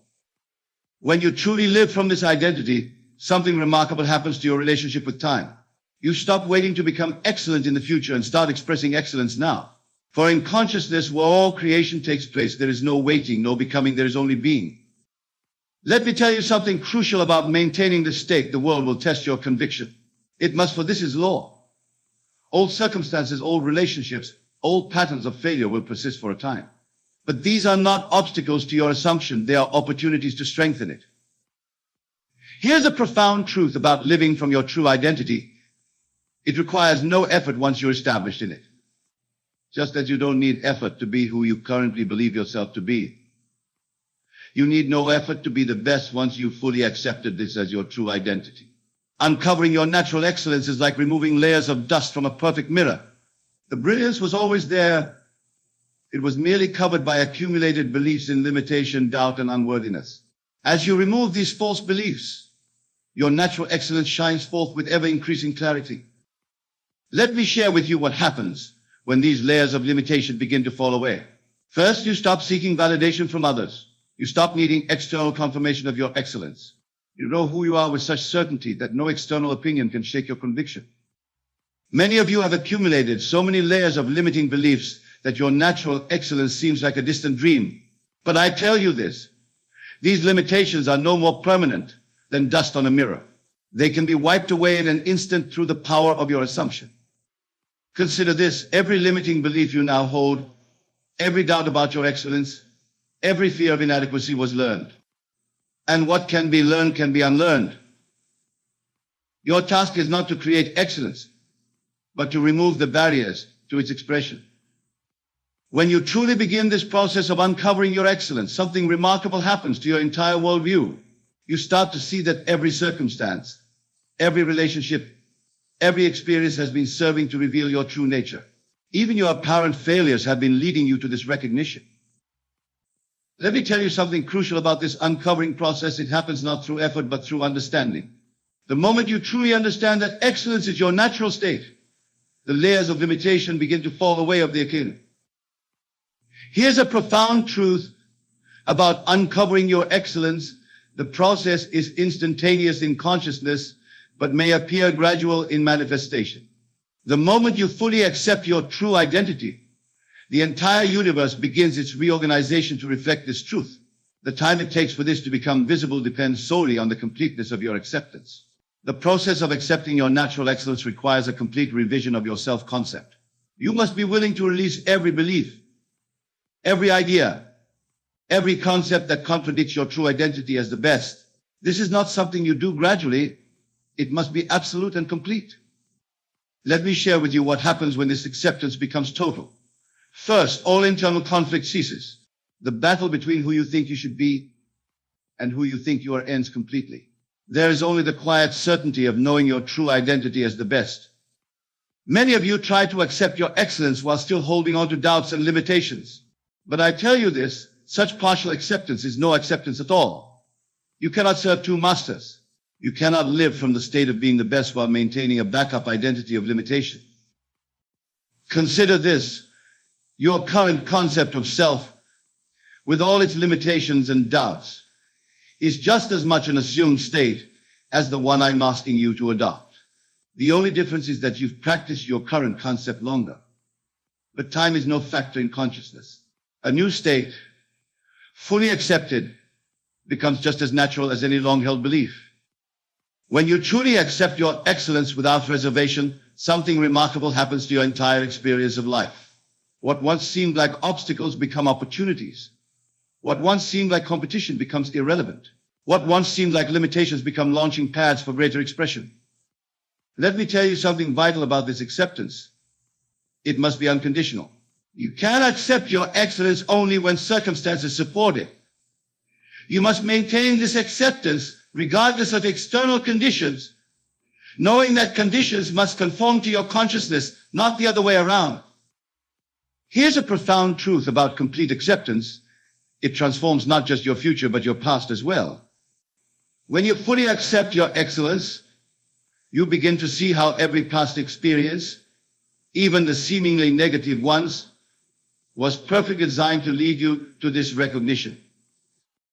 When you truly live from this identity, something remarkable happens to your relationship with time. You stop waiting to become excellent in the future and start expressing excellence now. For in consciousness, where all creation takes place, there is no waiting, no becoming, there is only being. Let me tell you something crucial about maintaining this state. The world will test your conviction. It must, for this is law. Old circumstances, old relationships, old patterns of failure will persist for a time. But these are not obstacles to your assumption. They are opportunities to strengthen it. Here's a profound truth about living from your true identity. It requires no effort once you're established in it. Just as you don't need effort to be who you currently believe yourself to be. You need no effort to be the best once you've fully accepted this as your true identity. Uncovering your natural excellence is like removing layers of dust from a perfect mirror. The brilliance was always there. It was merely covered by accumulated beliefs in limitation, doubt, and unworthiness. As you remove these false beliefs, your natural excellence shines forth with ever-increasing clarity. Let me share with you what happens when these layers of limitation begin to fall away. First, you stop seeking validation from others. You stop needing external confirmation of your excellence. You know who you are with such certainty that no external opinion can shake your conviction. Many of you have accumulated so many layers of limiting beliefs that your natural excellence seems like a distant dream. But I tell you this, these limitations are no more permanent than dust on a mirror. They can be wiped away in an instant through the power of your assumption. Consider this, every limiting belief you now hold, every doubt about your excellence, every fear of inadequacy was learned. And what can be learned can be unlearned. Your task is not to create excellence, but to remove the barriers to its expression. When you truly begin this process of uncovering your excellence, something remarkable happens to your entire worldview. You start to see that every circumstance, every relationship, every experience has been serving to reveal your true nature. Even your apparent failures have been leading you to this recognition. Let me tell you something crucial about this uncovering process. It happens not through effort, but through understanding. The moment you truly understand that excellence is your natural state, the layers of limitation begin to fall away of the Achilles. Here's a profound truth about uncovering your excellence. The process is instantaneous in consciousness, but may appear gradual in manifestation. The moment you fully accept your true identity, the entire universe begins its reorganization to reflect this truth. The time it takes for this to become visible depends solely on the completeness of your acceptance. The process of accepting your natural excellence requires a complete revision of your self-concept. You must be willing to release every belief, every idea, every concept that contradicts your true identity as the best. This is not something you do gradually. It must be absolute and complete. Let me share with you what happens when this acceptance becomes total. First, all internal conflict ceases. The battle between who you think you should be and who you think you are ends completely. There is only the quiet certainty of knowing your true identity as the best. Many of you try to accept your excellence while still holding on to doubts and limitations. But I tell you this, such partial acceptance is no acceptance at all. You cannot serve two masters. You cannot live from the state of being the best while maintaining a backup identity of limitation. Consider this, your current concept of self, with all its limitations and doubts, is just as much an assumed state as the one I'm asking you to adopt. The only difference is that you've practiced your current concept longer. But time is no factor in consciousness. A new state, fully accepted, becomes just as natural as any long-held belief. When you truly accept your excellence without reservation, something remarkable happens to your entire experience of life. What once seemed like obstacles become opportunities. What once seemed like competition becomes irrelevant. What once seemed like limitations become launching pads for greater expression. Let me tell you something vital about this acceptance. It must be unconditional. You can accept your excellence only when circumstances support it. You must maintain this acceptance regardless of external conditions, knowing that conditions must conform to your consciousness, not the other way around. Here's a profound truth about complete acceptance. It transforms not just your future, but your past as well. When you fully accept your excellence, you begin to see how every past experience, even the seemingly negative ones, was perfectly designed to lead you to this recognition.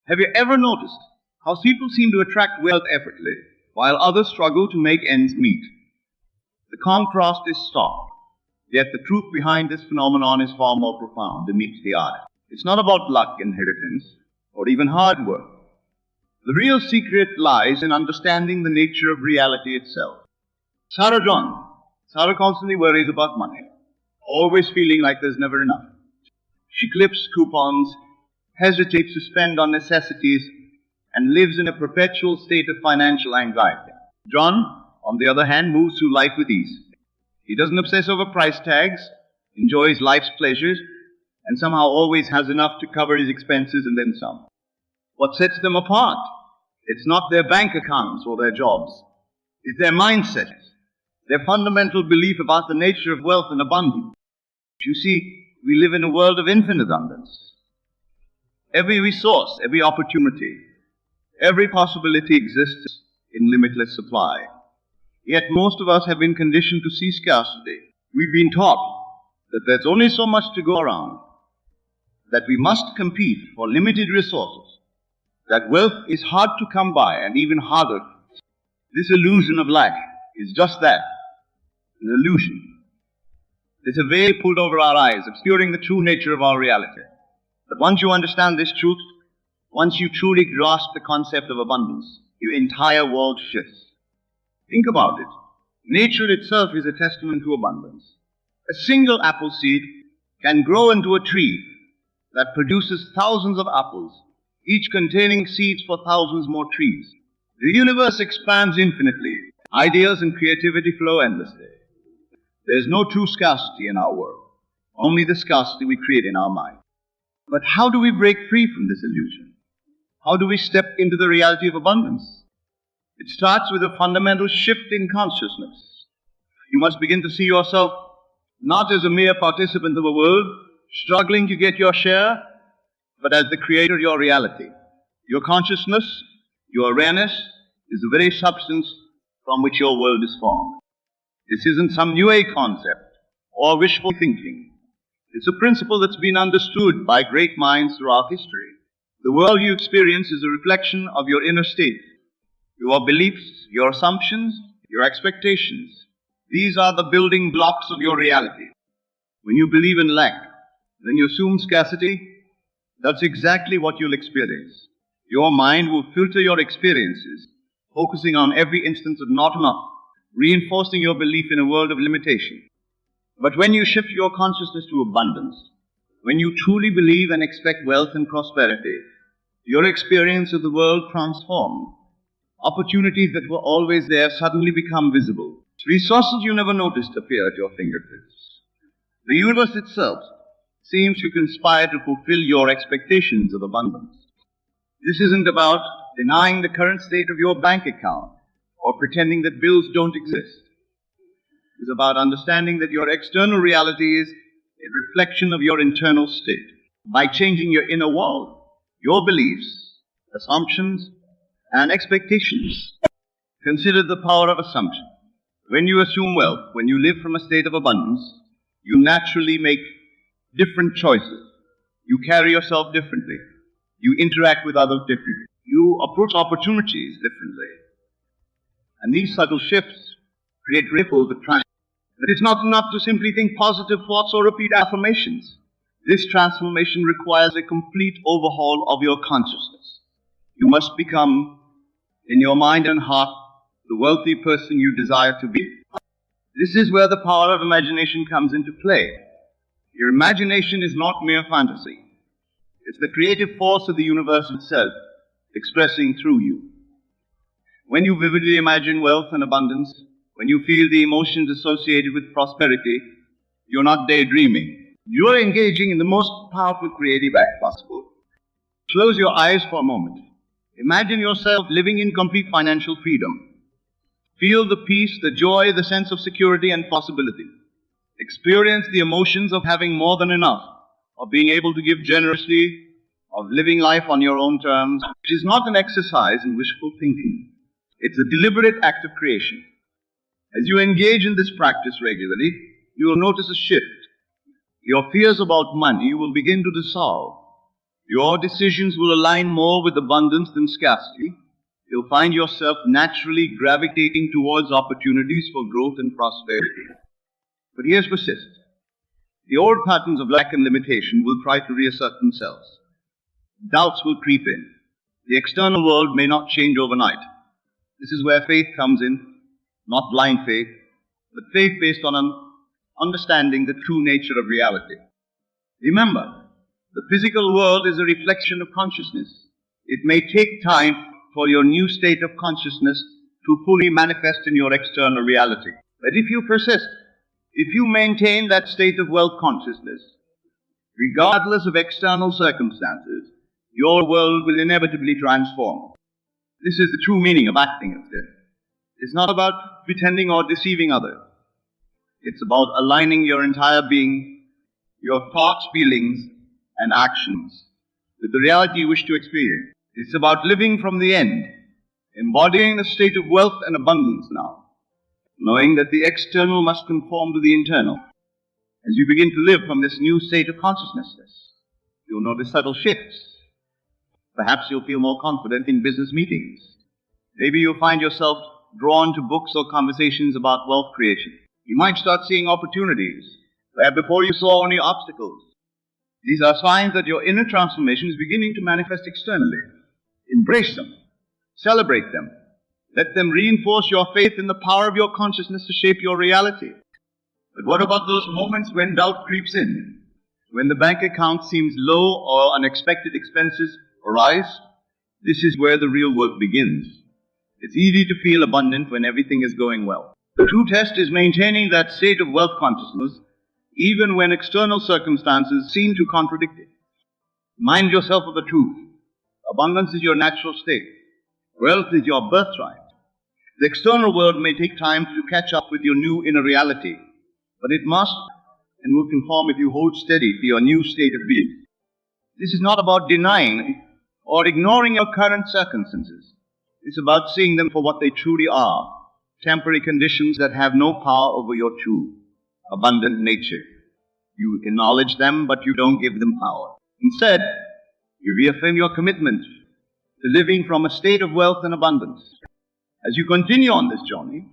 Have you ever noticed how people seem to attract wealth effortlessly, while others struggle to make ends meet? The contrast is stark, yet the truth behind this phenomenon is far more profound than meets the eye. It's not about luck, inheritance, or even hard work. The real secret lies in understanding the nature of reality itself. Sarah constantly worries about money, always feeling like there's never enough. She clips coupons, hesitates to spend on necessities, and lives in a perpetual state of financial anxiety. John, on the other hand, moves through life with ease. He doesn't obsess over price tags, enjoys life's pleasures, and somehow always has enough to cover his expenses and then some. What sets them apart? It's not their bank accounts or their jobs. It's their mindset, their fundamental belief about the nature of wealth and abundance. You see, we live in a world of infinite abundance. Every resource, every opportunity, every possibility exists in limitless supply. Yet most of us have been conditioned to see scarcity. We've been taught that there's only so much to go around, that we must compete for limited resources, that wealth is hard to come by and even harder. This illusion of lack is just that, an illusion. It's a veil pulled over our eyes, obscuring the true nature of our reality. But once you understand this truth, once you truly grasp the concept of abundance, your entire world shifts. Think about it. Nature itself is a testament to abundance. A single apple seed can grow into a tree that produces thousands of apples, each containing seeds for thousands more trees. The universe expands infinitely. Ideas and creativity flow endlessly. There is no true scarcity in our world, only the scarcity we create in our mind. But how do we break free from this illusion? How do we step into the reality of abundance? It starts with a fundamental shift in consciousness. You must begin to see yourself not as a mere participant of a world, struggling to get your share, but as the creator of your reality. Your consciousness, your awareness, is the very substance from which your world is formed. This isn't some new age concept or wishful thinking. It's a principle that's been understood by great minds throughout history. The world you experience is a reflection of your inner state, your beliefs, your assumptions, your expectations. These are the building blocks of your reality. When you believe in lack, when you assume scarcity, that's exactly what you'll experience. Your mind will filter your experiences, focusing on every instance of not enough, reinforcing your belief in a world of limitation. But when you shift your consciousness to abundance, When you truly believe and expect wealth and prosperity, your experience of the world transforms. Opportunities that were always there suddenly become visible. Resources you never noticed appear at your fingertips. The universe itself seems to conspire to fulfill your expectations of abundance. This isn't about denying the current state of your bank account or pretending that bills don't exist. It's about understanding that your external reality is a reflection of your internal state. By changing your inner world, your beliefs, assumptions, and expectations. Consider the power of assumption. When you assume wealth, when you live from a state of abundance, you naturally make different choices. You carry yourself differently. You interact with others differently. You approach opportunities differently. And these subtle shifts create ripples that transform. But it's not enough to simply think positive thoughts or repeat affirmations. This transformation requires a complete overhaul of your consciousness. You must become, in your mind and heart, the wealthy person you desire to be. This is where the power of imagination comes into play. Your imagination is not mere fantasy. It's the creative force of the universe itself, expressing through you. When you vividly imagine wealth and abundance, when you feel the emotions associated with prosperity, you're not daydreaming. You're engaging in the most powerful creative act possible. Close your eyes for a moment. Imagine yourself living in complete financial freedom. Feel the peace, the joy, the sense of security and possibility. Experience the emotions of having more than enough, of being able to give generously, of living life on your own terms. It is not an exercise in wishful thinking. It's a deliberate act of creation. As you engage in this practice regularly, you will notice a shift. Your fears about money will begin to dissolve. Your decisions will align more with abundance than scarcity. You'll find yourself naturally gravitating towards opportunities for growth and prosperity. But here's persist. The old patterns of lack and limitation will try to reassert themselves. Doubts will creep in. The external world may not change overnight. This is where faith comes in, not blind faith, but faith based on an understanding the true nature of reality. Remember, the physical world is a reflection of consciousness. It may take time for your new state of consciousness to fully manifest in your external reality. But if you persist, if you maintain that state of wealth consciousness, regardless of external circumstances, your world will inevitably transform. This is the true meaning of acting instead. It's not about pretending or deceiving others. It's about aligning your entire being, your thoughts, feelings, and actions with the reality you wish to experience. It's about living from the end, embodying the state of wealth and abundance now, knowing that the external must conform to the internal. As you begin to live from this new state of consciousness, you'll notice subtle shifts. Perhaps you'll feel more confident in business meetings. Maybe you'll find yourself drawn to books or conversations about wealth creation. You might start seeing opportunities where before you saw only obstacles. These are signs that your inner transformation is beginning to manifest externally. Embrace them. Celebrate them. Let them reinforce your faith in the power of your consciousness to shape your reality. But what about those moments when doubt creeps in? When the bank account seems low or unexpected expenses arise? This is where the real work begins. It's easy to feel abundant when everything is going well. The true test is maintaining that state of wealth consciousness even when external circumstances seem to contradict it. Remind yourself of the truth. Abundance is your natural state. Wealth is your birthright. The external world may take time to catch up with your new inner reality, but it must and will conform if you hold steady to your new state of being. This is not about denying or ignoring your current circumstances. It's about seeing them for what they truly are, temporary conditions that have no power over your true, abundant nature. You acknowledge them, but you don't give them power. Instead, you reaffirm your commitment to living from a state of wealth and abundance. As you continue on this journey,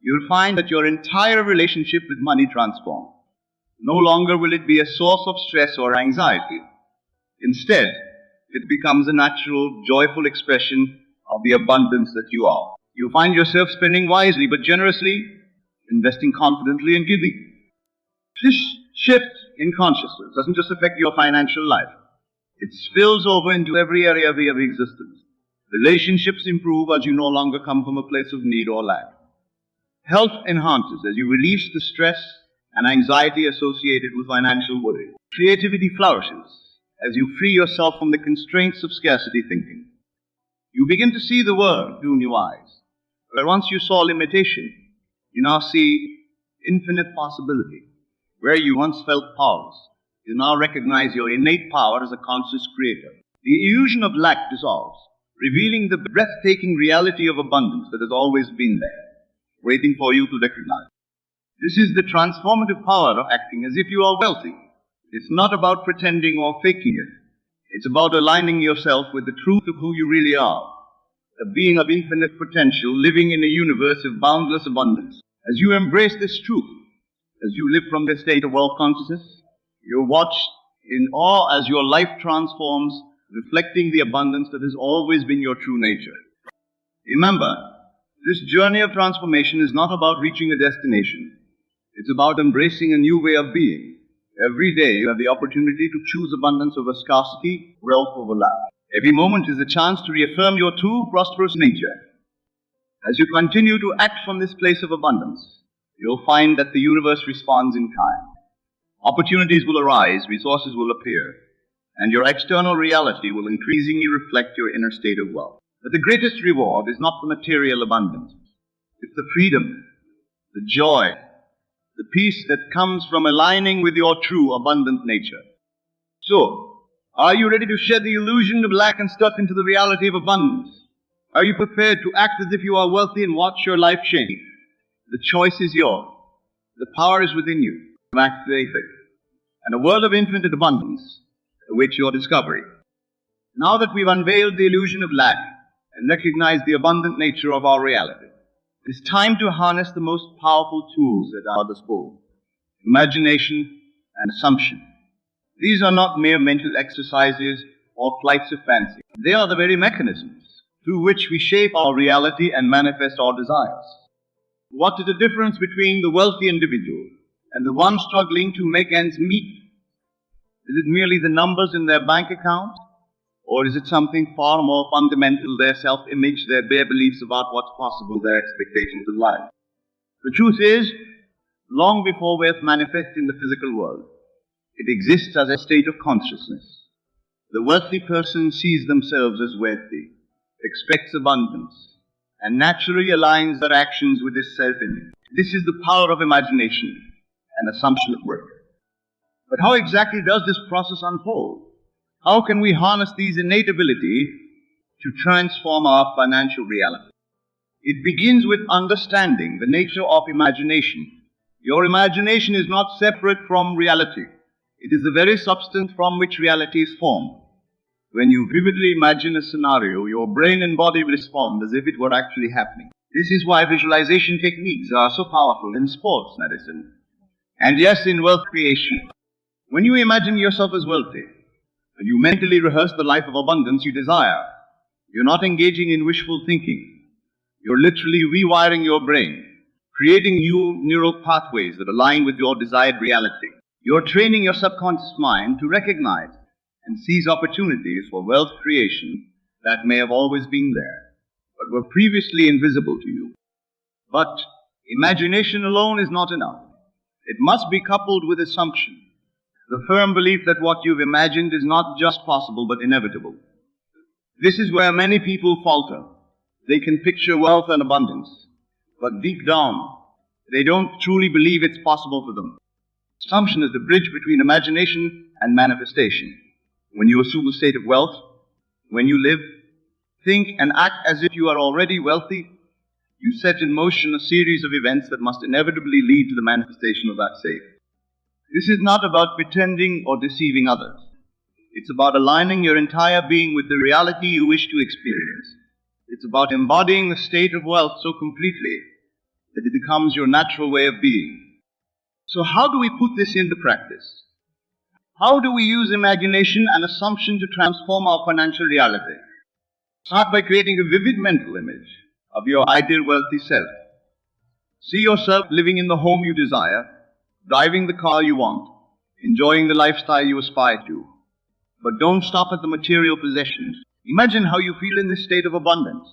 you'll find that your entire relationship with money transforms. No longer will it be a source of stress or anxiety. Instead, it becomes a natural, joyful expression of the abundance that you are. You find yourself spending wisely but generously, investing confidently and giving. This shift in consciousness doesn't just affect your financial life. It spills over into every area of your existence. Relationships improve as you no longer come from a place of need or lack. Health enhances as you release the stress and anxiety associated with financial worry. Creativity flourishes as you free yourself from the constraints of scarcity thinking. You begin to see the world through new eyes. Where once you saw limitation, you now see infinite possibility. Where you once felt powerless, you now recognize your innate power as a conscious creator. The illusion of lack dissolves, revealing the breathtaking reality of abundance that has always been there, waiting for you to recognize. This is the transformative power of acting as if you are wealthy. It's not about pretending or faking it. It's about aligning yourself with the truth of who you really are, a being of infinite potential living in a universe of boundless abundance. As you embrace this truth, as you live from this state of wealth consciousness, you're watched in awe as your life transforms, reflecting the abundance that has always been your true nature. Remember, this journey of transformation is not about reaching a destination. It's about embracing a new way of being. Every day you have the opportunity to choose abundance over scarcity, wealth over lack. Every moment is a chance to reaffirm your true prosperous nature. As you continue to act from this place of abundance, you'll find that the universe responds in kind. Opportunities will arise, resources will appear, and your external reality will increasingly reflect your inner state of wealth. But the greatest reward is not the material abundance. It's the freedom, the joy, the peace that comes from aligning with your true abundant nature. So, are you ready to shed the illusion of lack and step into the reality of abundance? Are you prepared to act as if you are wealthy and watch your life change? The choice is yours. The power is within you. Activate it. And a world of infinite abundance awaits your discovery. Now that we've unveiled the illusion of lack and recognized the abundant nature of our reality, it's time to harness the most powerful tools at our disposal: imagination and assumption. These are not mere mental exercises or flights of fancy. They are the very mechanisms through which we shape our reality and manifest our desires. What is the difference between the wealthy individual and the one struggling to make ends meet? Is it merely the numbers in their bank account? Or is it something far more fundamental, their self-image, their bare beliefs about what's possible, their expectations of life? The truth is, long before wealth manifests in the physical world, it exists as a state of consciousness. The wealthy person sees themselves as wealthy, expects abundance, and naturally aligns their actions with this self-image. This is the power of imagination and assumption at work. But how exactly does this process unfold? How can we harness these innate abilities to transform our financial reality? It begins with understanding the nature of imagination. Your imagination is not separate from reality. It is the very substance from which reality is formed. When you vividly imagine a scenario, your brain and body respond as if it were actually happening. This is why visualization techniques are so powerful in sports medicine, and yes, in wealth creation. When you imagine yourself as wealthy, and you mentally rehearse the life of abundance you desire, you're not engaging in wishful thinking. You're literally rewiring your brain, creating new neural pathways that align with your desired reality. You're training your subconscious mind to recognize and seize opportunities for wealth creation that may have always been there, but were previously invisible to you. But imagination alone is not enough. It must be coupled with assumption, the firm belief that what you've imagined is not just possible but inevitable. This is where many people falter. They can picture wealth and abundance, but deep down, they don't truly believe it's possible for them. Assumption is the bridge between imagination and manifestation. When you assume a state of wealth, when you live, think, and act as if you are already wealthy, you set in motion a series of events that must inevitably lead to the manifestation of that state. This is not about pretending or deceiving others. It's about aligning your entire being with the reality you wish to experience. It's about embodying the state of wealth so completely that it becomes your natural way of being. So how do we put this into practice? How do we use imagination and assumption to transform our financial reality? Start by creating a vivid mental image of your ideal wealthy self. See yourself living in the home you desire, driving the car you want, enjoying the lifestyle you aspire to. But don't stop at the material possessions. Imagine how you feel in this state of abundance.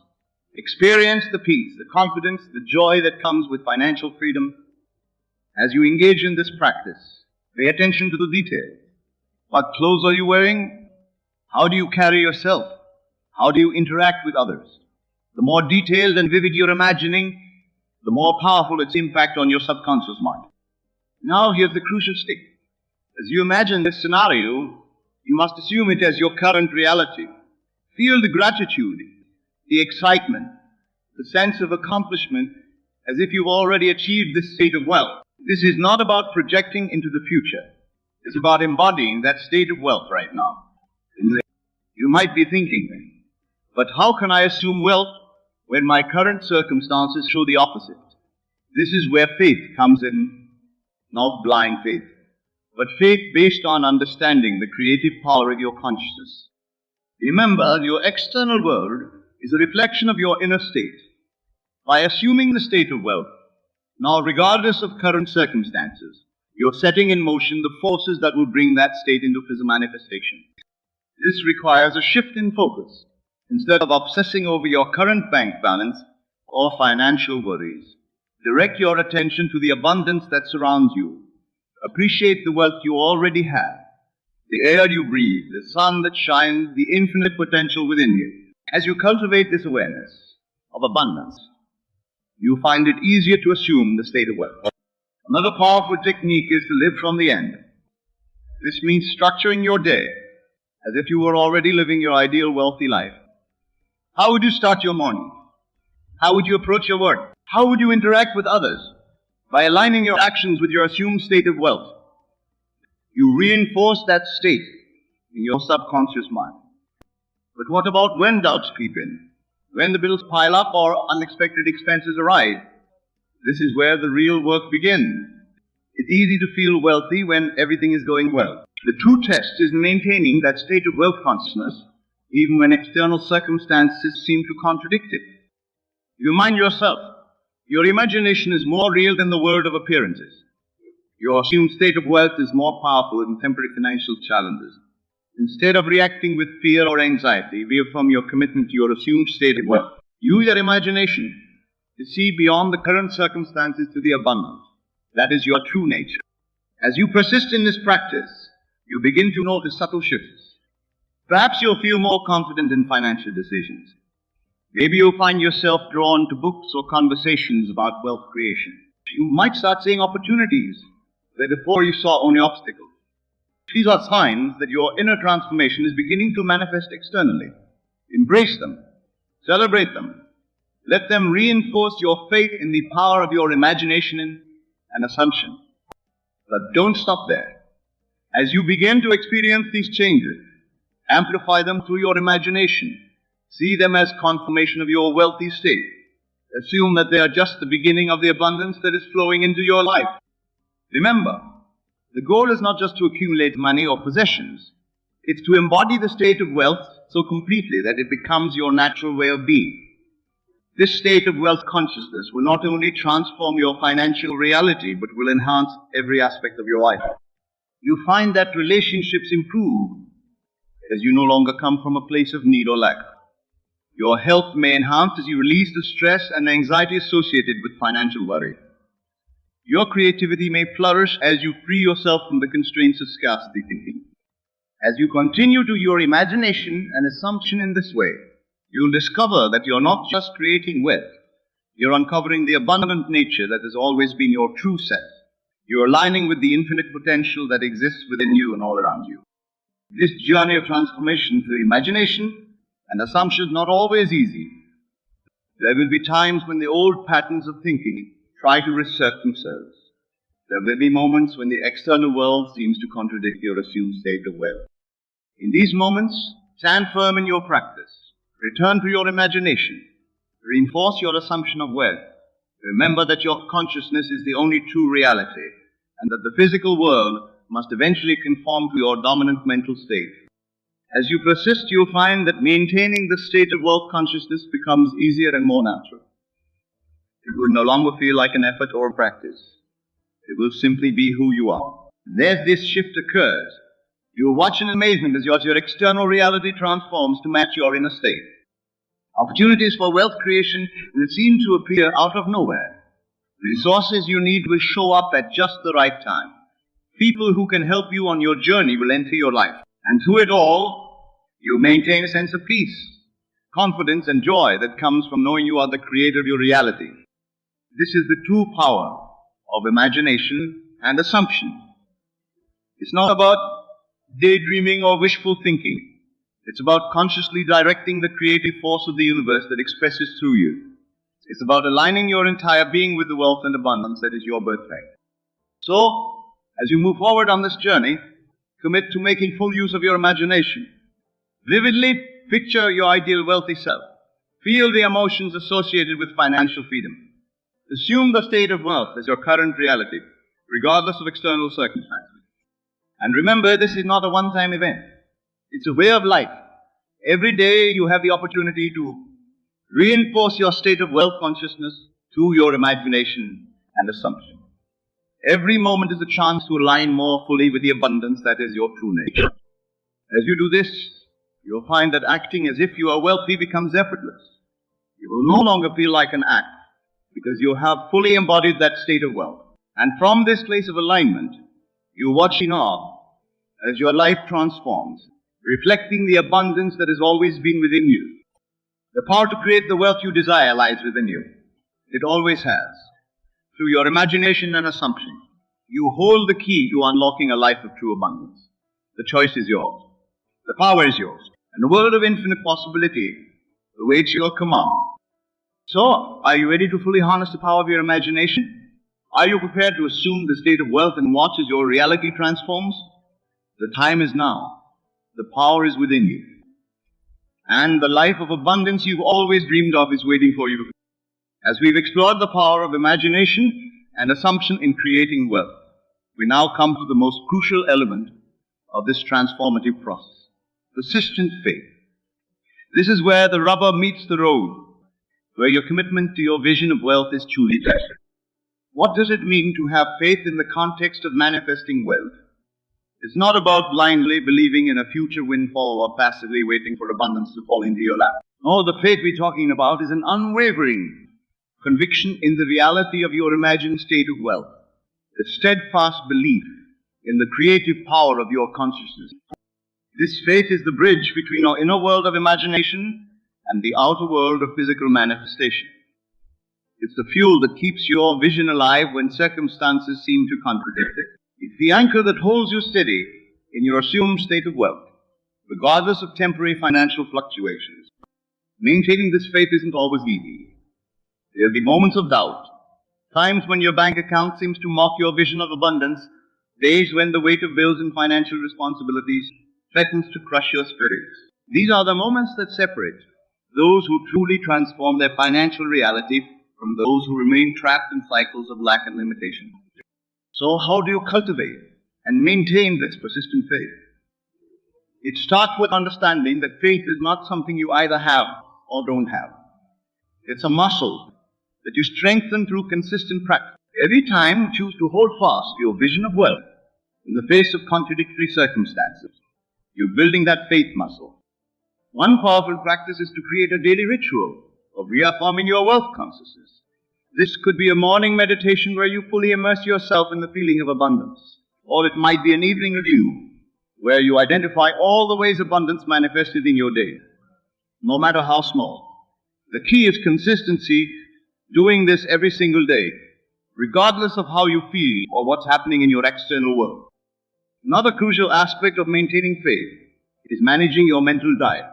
Experience the peace, the confidence, the joy that comes with financial freedom. As you engage in this practice, pay attention to the details. What clothes are you wearing? How do you carry yourself? How do you interact with others? The more detailed and vivid your imagining, the more powerful its impact on your subconscious mind. Now here's the crucial step. As you imagine this scenario, you must assume it as your current reality. Feel the gratitude, the excitement, the sense of accomplishment as if you've already achieved this state of wealth. This is not about projecting into the future. It's about embodying that state of wealth right now. You might be thinking, but how can I assume wealth when my current circumstances show the opposite? This is where faith comes in, not blind faith, but faith based on understanding the creative power of your consciousness. Remember, your external world is a reflection of your inner state. By assuming the state of wealth, now regardless of current circumstances, you're setting in motion the forces that will bring that state into physical manifestation. This requires a shift in focus. Instead of obsessing over your current bank balance or financial worries, direct your attention to the abundance that surrounds you. Appreciate the wealth you already have, the air you breathe, the sun that shines, the infinite potential within you. As you cultivate this awareness of abundance, you find it easier to assume the state of wealth. Another powerful technique is to live from the end. This means structuring your day as if you were already living your ideal wealthy life. How would you start your morning? How would you approach your work? How would you interact with others? By aligning your actions with your assumed state of wealth, you reinforce that state in your subconscious mind. But what about when doubts creep in? When the bills pile up or unexpected expenses arise? This is where the real work begins. It's easy to feel wealthy when everything is going well. The true test is maintaining that state of wealth consciousness even when external circumstances seem to contradict it. You remind yourself, your imagination is more real than the world of appearances. Your assumed state of wealth is more powerful than temporary financial challenges. Instead of reacting with fear or anxiety, reaffirm your commitment to your assumed state of wealth. Use your imagination to see beyond the current circumstances to the abundance. That is your true nature. As you persist in this practice, you begin to notice subtle shifts. Perhaps you'll feel more confident in financial decisions. Maybe you'll find yourself drawn to books or conversations about wealth creation. You might start seeing opportunities where before you saw only obstacles. These are signs that your inner transformation is beginning to manifest externally. Embrace them. Celebrate them. Let them reinforce your faith in the power of your imagination and assumption. But don't stop there. As you begin to experience these changes, amplify them through your imagination. See them as confirmation of your wealthy state. Assume that they are just the beginning of the abundance that is flowing into your life. Remember, the goal is not just to accumulate money or possessions. It's to embody the state of wealth so completely that it becomes your natural way of being. This state of wealth consciousness will not only transform your financial reality, but will enhance every aspect of your life. You find that relationships improve as you no longer come from a place of need or lack. Your health may enhance as you release the stress and anxiety associated with financial worry. Your creativity may flourish as you free yourself from the constraints of scarcity thinking. As you continue to your imagination and assumption in this way, you'll discover that you're not just creating wealth, you're uncovering the abundant nature that has always been your true self. You're aligning with the infinite potential that exists within you and all around you. This journey of transformation through imagination and assumption is not always easy. There will be times when the old patterns of thinking try to reassert themselves. There will be moments when the external world seems to contradict your assumed state of wealth. In these moments, stand firm in your practice. Return to your imagination. Reinforce your assumption of wealth. Remember that your consciousness is the only true reality, and that the physical world must eventually conform to your dominant mental state. As you persist, you'll find that maintaining the state of wealth consciousness becomes easier and more natural. It will no longer feel like an effort or a practice. It will simply be who you are. As this shift occurs, you watch in amazement as your external reality transforms to match your inner state. Opportunities for wealth creation will seem to appear out of nowhere. Resources you need will show up at just the right time. People who can help you on your journey will enter your life. And through it all, you maintain a sense of peace, confidence, and joy that comes from knowing you are the creator of your reality. This is the true power of imagination and assumption. It's not about daydreaming or wishful thinking. It's about consciously directing the creative force of the universe that expresses through you. It's about aligning your entire being with the wealth and abundance that is your birthright. So, as you move forward on this journey, commit to making full use of your imagination. Vividly picture your ideal wealthy self. Feel the emotions associated with financial freedom. Assume the state of wealth as your current reality, regardless of external circumstances. And remember, this is not a one-time event. It's a way of life. Every day you have the opportunity to reinforce your state of wealth consciousness through your imagination and assumption. Every moment is a chance to align more fully with the abundance that is your true nature. As you do this, you'll find that acting as if you are wealthy becomes effortless. You will no longer feel like an act because you have fully embodied that state of wealth. And from this place of alignment, you watch in awe as your life transforms, reflecting the abundance that has always been within you. The power to create the wealth you desire lies within you. It always has. Through your imagination and assumption, you hold the key to unlocking a life of true abundance. The choice is yours. The power is yours. And a world of infinite possibility awaits your command. So, are you ready to fully harness the power of your imagination? Are you prepared to assume the state of wealth and watch as your reality transforms? The time is now. The power is within you. And the life of abundance you've always dreamed of is waiting for you. As we've explored the power of imagination and assumption in creating wealth, we now come to the most crucial element of this transformative process: persistent faith. This is where the rubber meets the road, where your commitment to your vision of wealth is truly tested. What does it mean to have faith in the context of manifesting wealth? It's not about blindly believing in a future windfall or passively waiting for abundance to fall into your lap. No, the faith we're talking about is an unwavering conviction in the reality of your imagined state of wealth, a steadfast belief in the creative power of your consciousness. This faith is the bridge between our inner world of imagination and the outer world of physical manifestation. It's the fuel that keeps your vision alive when circumstances seem to contradict it. It's the anchor that holds you steady in your assumed state of wealth, regardless of temporary financial fluctuations. Maintaining this faith isn't always easy. There'll be moments of doubt, times when your bank account seems to mock your vision of abundance, days when the weight of bills and financial responsibilities threatens to crush your spirits. These are the moments that separate those who truly transform their financial reality from those who remain trapped in cycles of lack and limitation. So how do you cultivate and maintain this persistent faith? It starts with understanding that faith is not something you either have or don't have. It's a muscle that you strengthen through consistent practice. Every time you choose to hold fast to your vision of wealth in the face of contradictory circumstances, you're building that faith muscle. One powerful practice is to create a daily ritual of reaffirming your wealth consciousness. This could be a morning meditation where you fully immerse yourself in the feeling of abundance. Or it might be an evening review where you identify all the ways abundance manifested in your day, no matter how small. The key is consistency, doing this every single day, regardless of how you feel or what's happening in your external world. Another crucial aspect of maintaining faith is managing your mental diet.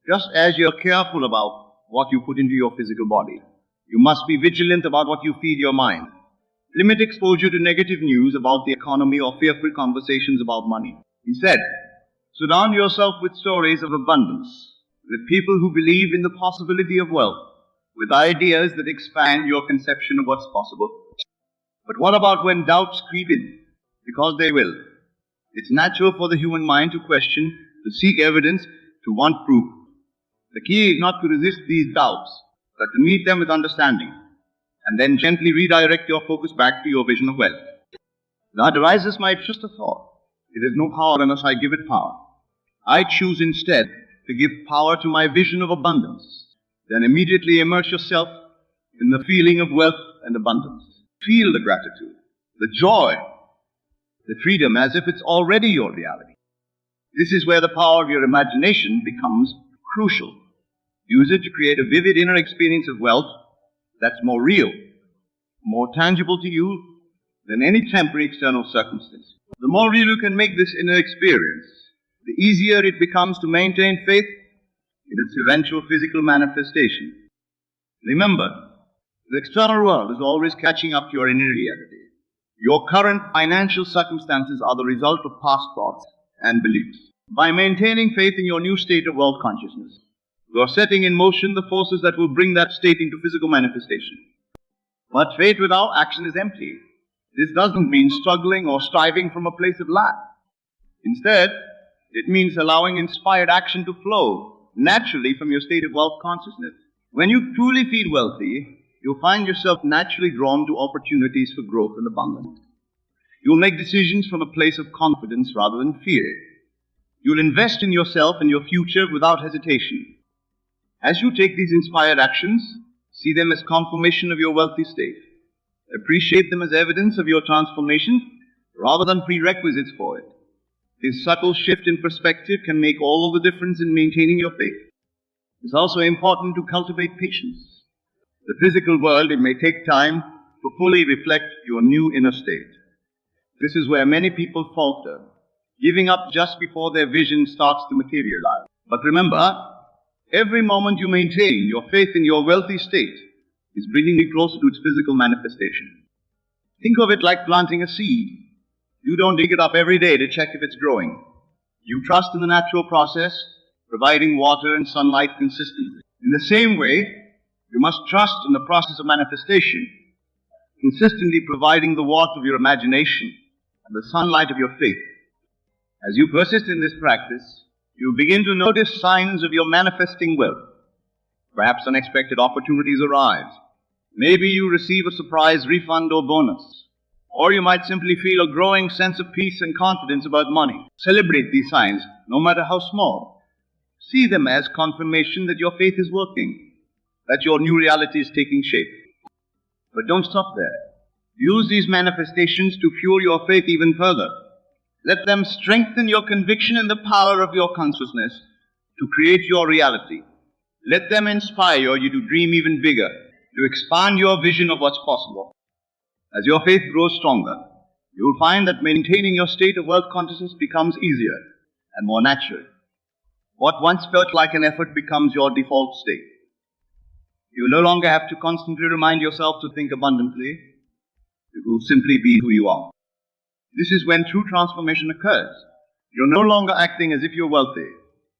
Just as you're careful about what you put into your physical body, you must be vigilant about what you feed your mind. Limit exposure to negative news about the economy or fearful conversations about money. Instead, surround yourself with stories of abundance, with people who believe in the possibility of wealth, with ideas that expand your conception of what's possible. But what about when doubts creep in? Because they will. It's natural for the human mind to question, to seek evidence, to want proof. The key is not to resist these doubts, but to meet them with understanding, and then gently redirect your focus back to your vision of wealth. That arises my just a thought. It has no power unless I give it power. I choose instead to give power to my vision of abundance. Then immediately immerse yourself in the feeling of wealth and abundance. Feel the gratitude, the joy, the freedom as if it's already your reality. This is where the power of your imagination becomes crucial. Use it to create a vivid inner experience of wealth that's more real, more tangible to you than any temporary external circumstance. The more real you can make this inner experience, the easier it becomes to maintain faith in its eventual physical manifestation. Remember, the external world is always catching up to your inner reality. Your current financial circumstances are the result of past thoughts and beliefs. By maintaining faith in your new state of wealth consciousness, you are setting in motion the forces that will bring that state into physical manifestation. But faith without action is empty. This doesn't mean struggling or striving from a place of lack. Instead, it means allowing inspired action to flow naturally from your state of wealth consciousness. When you truly feel wealthy, you'll find yourself naturally drawn to opportunities for growth and abundance. You'll make decisions from a place of confidence rather than fear. You'll invest in yourself and your future without hesitation. As you take these inspired actions, see them as confirmation of your wealthy state. Appreciate them as evidence of your transformation rather than prerequisites for it. This subtle shift in perspective can make all of the difference in maintaining your faith. It's also important to cultivate patience. The physical world, it may take time to fully reflect your new inner state. This is where many people falter, giving up just before their vision starts to materialize. But remember, every moment you maintain your faith in your wealthy state is bringing you closer to its physical manifestation. Think of it like planting a seed. You don't dig it up every day to check if it's growing. You trust in the natural process, providing water and sunlight consistently. In the same way, you must trust in the process of manifestation, consistently providing the warmth of your imagination and the sunlight of your faith. As you persist in this practice, you begin to notice signs of your manifesting wealth. Perhaps unexpected opportunities arise. Maybe you receive a surprise refund or bonus. Or you might simply feel a growing sense of peace and confidence about money. Celebrate these signs, no matter how small. See them as confirmation that your faith is working, that your new reality is taking shape. But don't stop there. Use these manifestations to fuel your faith even further. Let them strengthen your conviction in the power of your consciousness to create your reality. Let them inspire you to dream even bigger, to expand your vision of what's possible. As your faith grows stronger, you will find that maintaining your state of wealth consciousness becomes easier and more natural. What once felt like an effort becomes your default state. You no longer have to constantly remind yourself to think abundantly. You will simply be who you are. This is when true transformation occurs. You're no longer acting as if you're wealthy.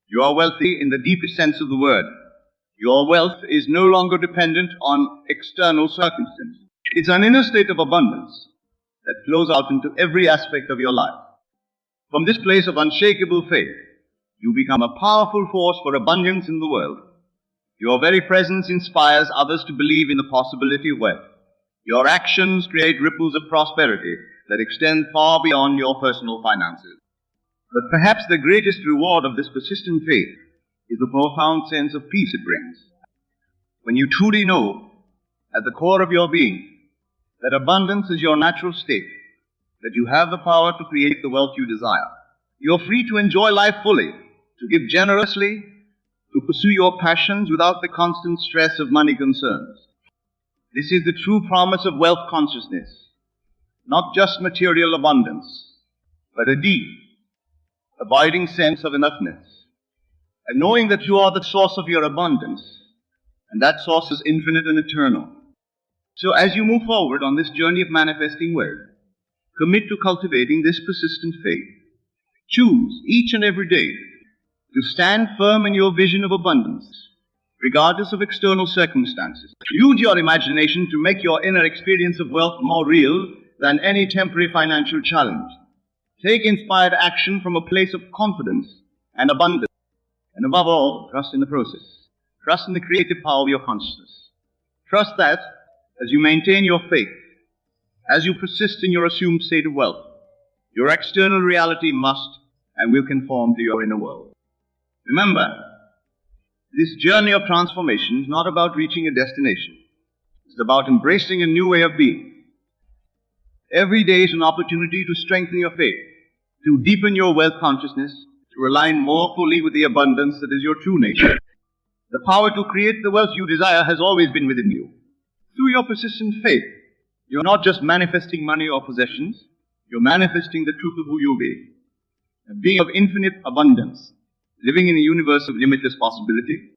You are wealthy in the deepest sense of the word. Your wealth is no longer dependent on external circumstances. It's an inner state of abundance that flows out into every aspect of your life. From this place of unshakable faith, you become a powerful force for abundance in the world. Your very presence inspires others to believe in the possibility of wealth. Your actions create ripples of prosperity that extend far beyond your personal finances. But perhaps the greatest reward of this persistent faith is the profound sense of peace it brings. When you truly know, at the core of your being, that abundance is your natural state, that you have the power to create the wealth you desire. You're free to enjoy life fully, to give generously, to pursue your passions without the constant stress of money concerns. This is the true promise of wealth consciousness, not just material abundance, but a deep, abiding sense of enoughness, and knowing that you are the source of your abundance, and that source is infinite and eternal. So as you move forward on this journey of manifesting wealth, commit to cultivating this persistent faith. Choose each and every day to stand firm in your vision of abundance, regardless of external circumstances. Use your imagination to make your inner experience of wealth more real than any temporary financial challenge. Take inspired action from a place of confidence and abundance. And above all, trust in the process. Trust in the creative power of your consciousness. Trust that, as you maintain your faith, As you persist in your assumed state of wealth, your external reality must and will conform to your inner world. Remember, this journey of transformation is not about reaching a destination. It's about embracing a new way of being. Every day is an opportunity to strengthen your faith, to deepen your wealth consciousness, to align more fully with the abundance that is your true nature. The power to create the wealth you desire has always been within you. Through your persistent faith, you're not just manifesting money or possessions, you're manifesting the truth of who you be. A being of infinite abundance, living in a universe of limitless possibility.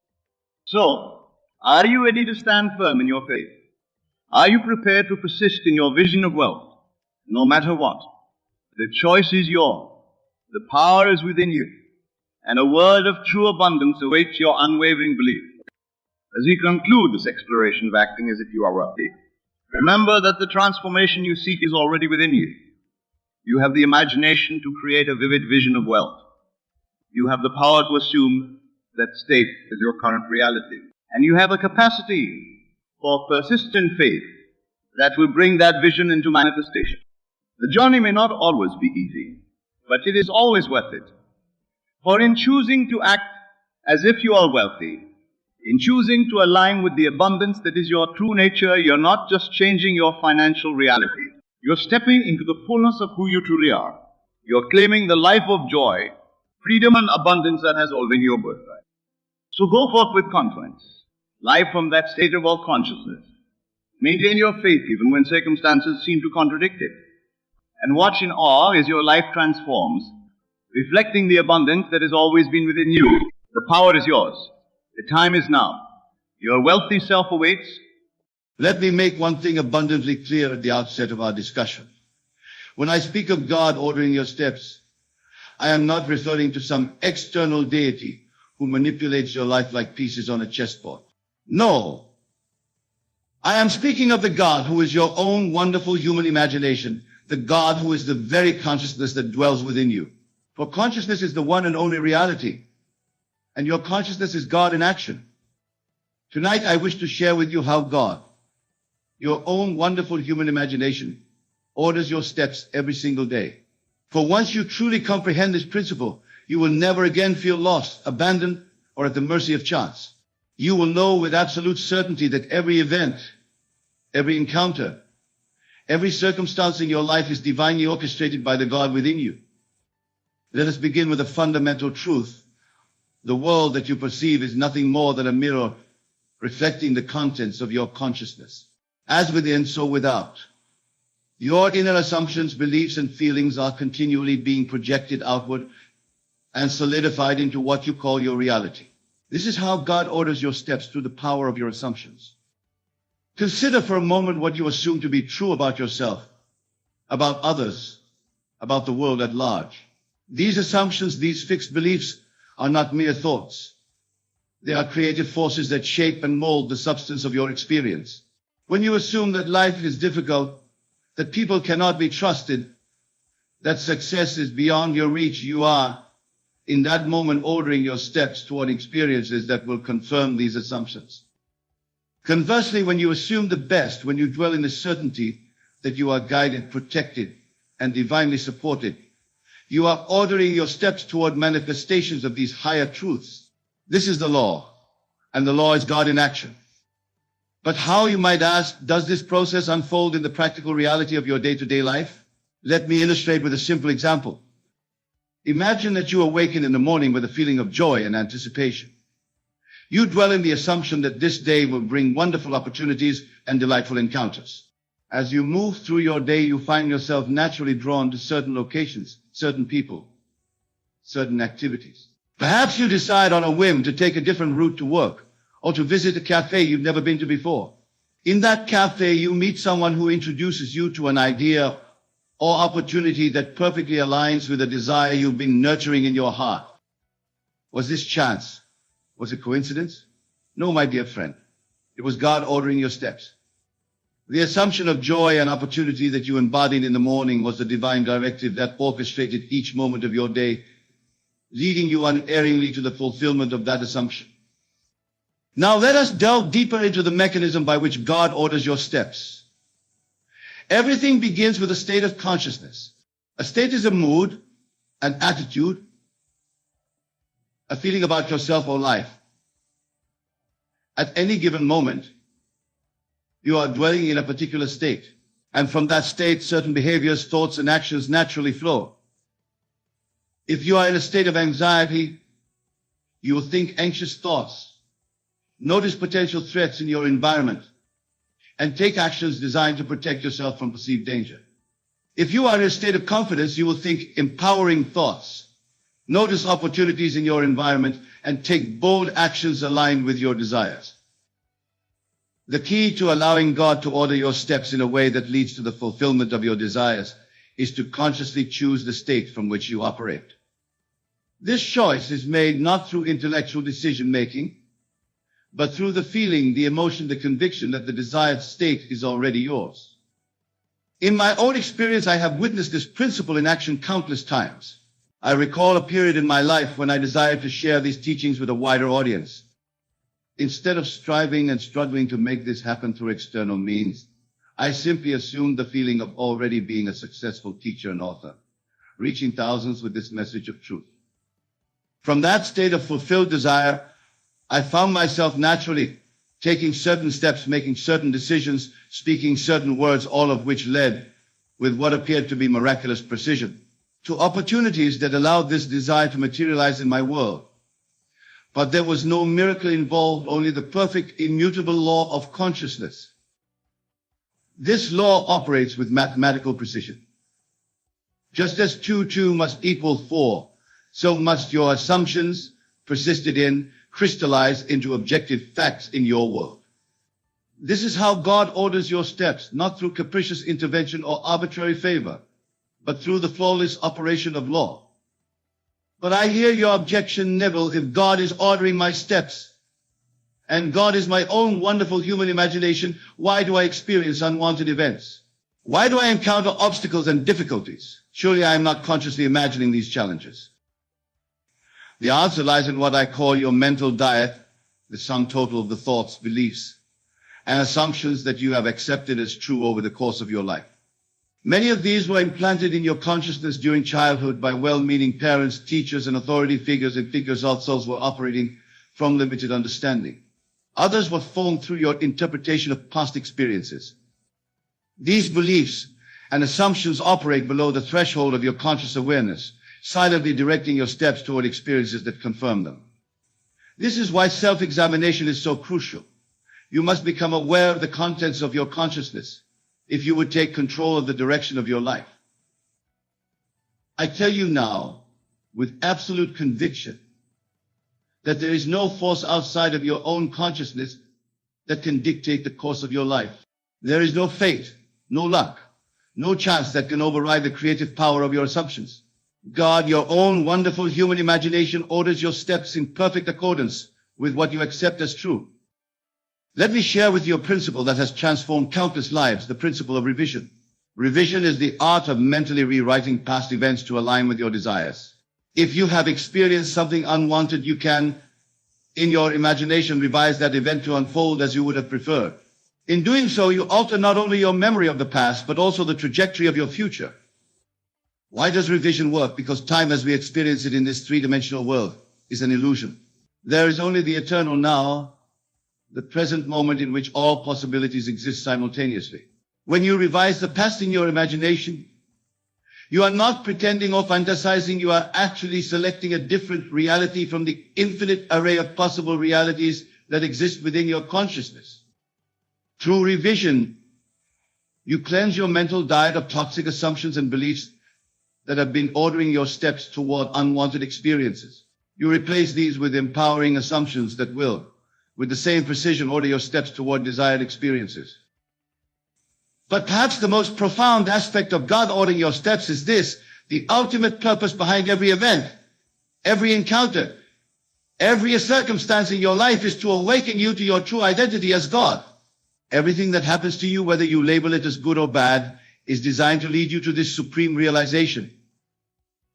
So, are you ready to stand firm in your faith? Are you prepared to persist in your vision of wealth, no matter what? The choice is yours. The power is within you. And a world of true abundance awaits your unwavering belief. As we conclude this exploration of acting as if you are wealthy, remember that the transformation you seek is already within you. You have the imagination to create a vivid vision of wealth. You have the power to assume that state as your current reality. And you have a capacity for persistent faith that will bring that vision into manifestation. The journey may not always be easy, but it is always worth it. For in choosing to act as if you are wealthy, in choosing to align with the abundance that is your true nature, you're not just changing your financial reality. You're stepping into the fullness of who you truly are. You're claiming the life of joy, freedom and abundance that has already been your birthright. So go forth with confidence. Live from that state of all consciousness. Maintain your faith even when circumstances seem to contradict it. And watch in awe as your life transforms, reflecting the abundance that has always been within you. The power is yours. The time is now. Your wealthy self awaits. Let me make one thing abundantly clear at the outset of our discussion. When I speak of God ordering your steps, I am not referring to some external deity who manipulates your life like pieces on a chessboard. No. I am speaking of the God who is your own wonderful human imagination, the God who is the very consciousness that dwells within you. For consciousness is the one and only reality, and your consciousness is God in action. Tonight I wish to share with you how God, your own wonderful human imagination, orders your steps every single day. For once you truly comprehend this principle, you will never again feel lost, abandoned, or at the mercy of chance. You will know with absolute certainty that every event, every encounter, every circumstance in your life is divinely orchestrated by the God within you. Let us begin with a fundamental truth. The world that you perceive is nothing more than a mirror reflecting the contents of your consciousness. As within, so without. Your inner assumptions, beliefs, and feelings are continually being projected outward and solidified into what you call your reality. This is how God orders your steps through the power of your assumptions. Consider for a moment what you assume to be true about yourself, about others, about the world at large. These assumptions, these fixed beliefs, are not mere thoughts. They are creative forces that shape and mold the substance of your experience. When you assume that life is difficult, that people cannot be trusted, that success is beyond your reach, you are, in that moment, ordering your steps toward experiences that will confirm these assumptions. Conversely, when you assume the best, when you dwell in the certainty that you are guided, protected, and divinely supported, you are ordering your steps toward manifestations of these higher truths. This is the law, and the law is God in action. But how, you might ask, does this process unfold in the practical reality of your day-to-day life? Let me illustrate with a simple example. Imagine that you awaken in the morning with a feeling of joy and anticipation. You dwell in the assumption that this day will bring wonderful opportunities and delightful encounters. As you move through your day, you find yourself naturally drawn to certain locations, certain people, certain activities. Perhaps you decide on a whim to take a different route to work, or to visit a cafe you've never been to before. In that cafe, you meet someone who introduces you to an idea or opportunity that perfectly aligns with a desire you've been nurturing in your heart. Was this chance? Was it coincidence? No, my dear friend. It was God ordering your steps. The assumption of joy and opportunity that you embodied in the morning was the divine directive that orchestrated each moment of your day, leading you unerringly to the fulfillment of that assumption. Now let us delve deeper into the mechanism by which God orders your steps. Everything begins with a state of consciousness. A state is a mood, an attitude, a feeling about yourself or life. At any given moment, you are dwelling in a particular state. And from that state, certain behaviors, thoughts, and actions naturally flow. If you are in a state of anxiety, you will think anxious thoughts, notice potential threats in your environment, and take actions designed to protect yourself from perceived danger. If you are in a state of confidence, you will think empowering thoughts, notice opportunities in your environment, and take bold actions aligned with your desires. The key to allowing God to order your steps in a way that leads to the fulfillment of your desires is to consciously choose the state from which you operate. This choice is made not through intellectual decision-making, but through the feeling, the emotion, the conviction that the desired state is already yours. In my own experience, I have witnessed this principle in action countless times. I recall a period in my life when I desired to share these teachings with a wider audience. Instead of striving and struggling to make this happen through external means, I simply assumed the feeling of already being a successful teacher and author, reaching thousands with this message of truth. From that state of fulfilled desire, I found myself naturally taking certain steps, making certain decisions, speaking certain words, all of which led, with what appeared to be miraculous precision, to opportunities that allowed this desire to materialize in my world. But there was no miracle involved, only the perfect, immutable law of consciousness. This law operates with mathematical precision. Just as 2 must equal 4, so must your assumptions, persisted in, crystallize into objective facts in your world. This is how God orders your steps, not through capricious intervention or arbitrary favor, but through the flawless operation of law. But I hear your objection, Neville. If God is ordering my steps, and God is my own wonderful human imagination, why do I experience unwanted events? Why do I encounter obstacles and difficulties? Surely I am not consciously imagining these challenges. The answer lies in what I call your mental diet, the sum total of the thoughts, beliefs, and assumptions that you have accepted as true over the course of your life. Many of these were implanted in your consciousness during childhood by well-meaning parents, teachers, and authority figures, and figures also were operating from limited understanding. Others were formed through your interpretation of past experiences. These beliefs and assumptions operate below the threshold of your conscious awareness, silently directing your steps toward experiences that confirm them. This is why self-examination is so crucial. You must become aware of the contents of your consciousness if you would take control of the direction of your life. I tell you now, with absolute conviction, that there is no force outside of your own consciousness that can dictate the course of your life. There is no fate, no luck, no chance that can override the creative power of your assumptions. God, your own wonderful human imagination, orders your steps in perfect accordance with what you accept as true. Let me share with you a principle that has transformed countless lives, the principle of revision. Revision is the art of mentally rewriting past events to align with your desires. If you have experienced something unwanted, you can, in your imagination, revise that event to unfold as you would have preferred. In doing so, you alter not only your memory of the past, but also the trajectory of your future. Why does revision work? Because time as we experience it in this three-dimensional world is an illusion. There is only the eternal now, the present moment in which all possibilities exist simultaneously. When you revise the past in your imagination, you are not pretending or fantasizing, you are actually selecting a different reality from the infinite array of possible realities that exist within your consciousness. Through revision, you cleanse your mental diet of toxic assumptions and beliefs that have been ordering your steps toward unwanted experiences. You replace these with empowering assumptions that will, with the same precision, order your steps toward desired experiences. But perhaps the most profound aspect of God ordering your steps is this: the ultimate purpose behind every event, every encounter, every circumstance in your life is to awaken you to your true identity as God. Everything that happens to you, whether you label it as good or bad, is designed to lead you to this supreme realization.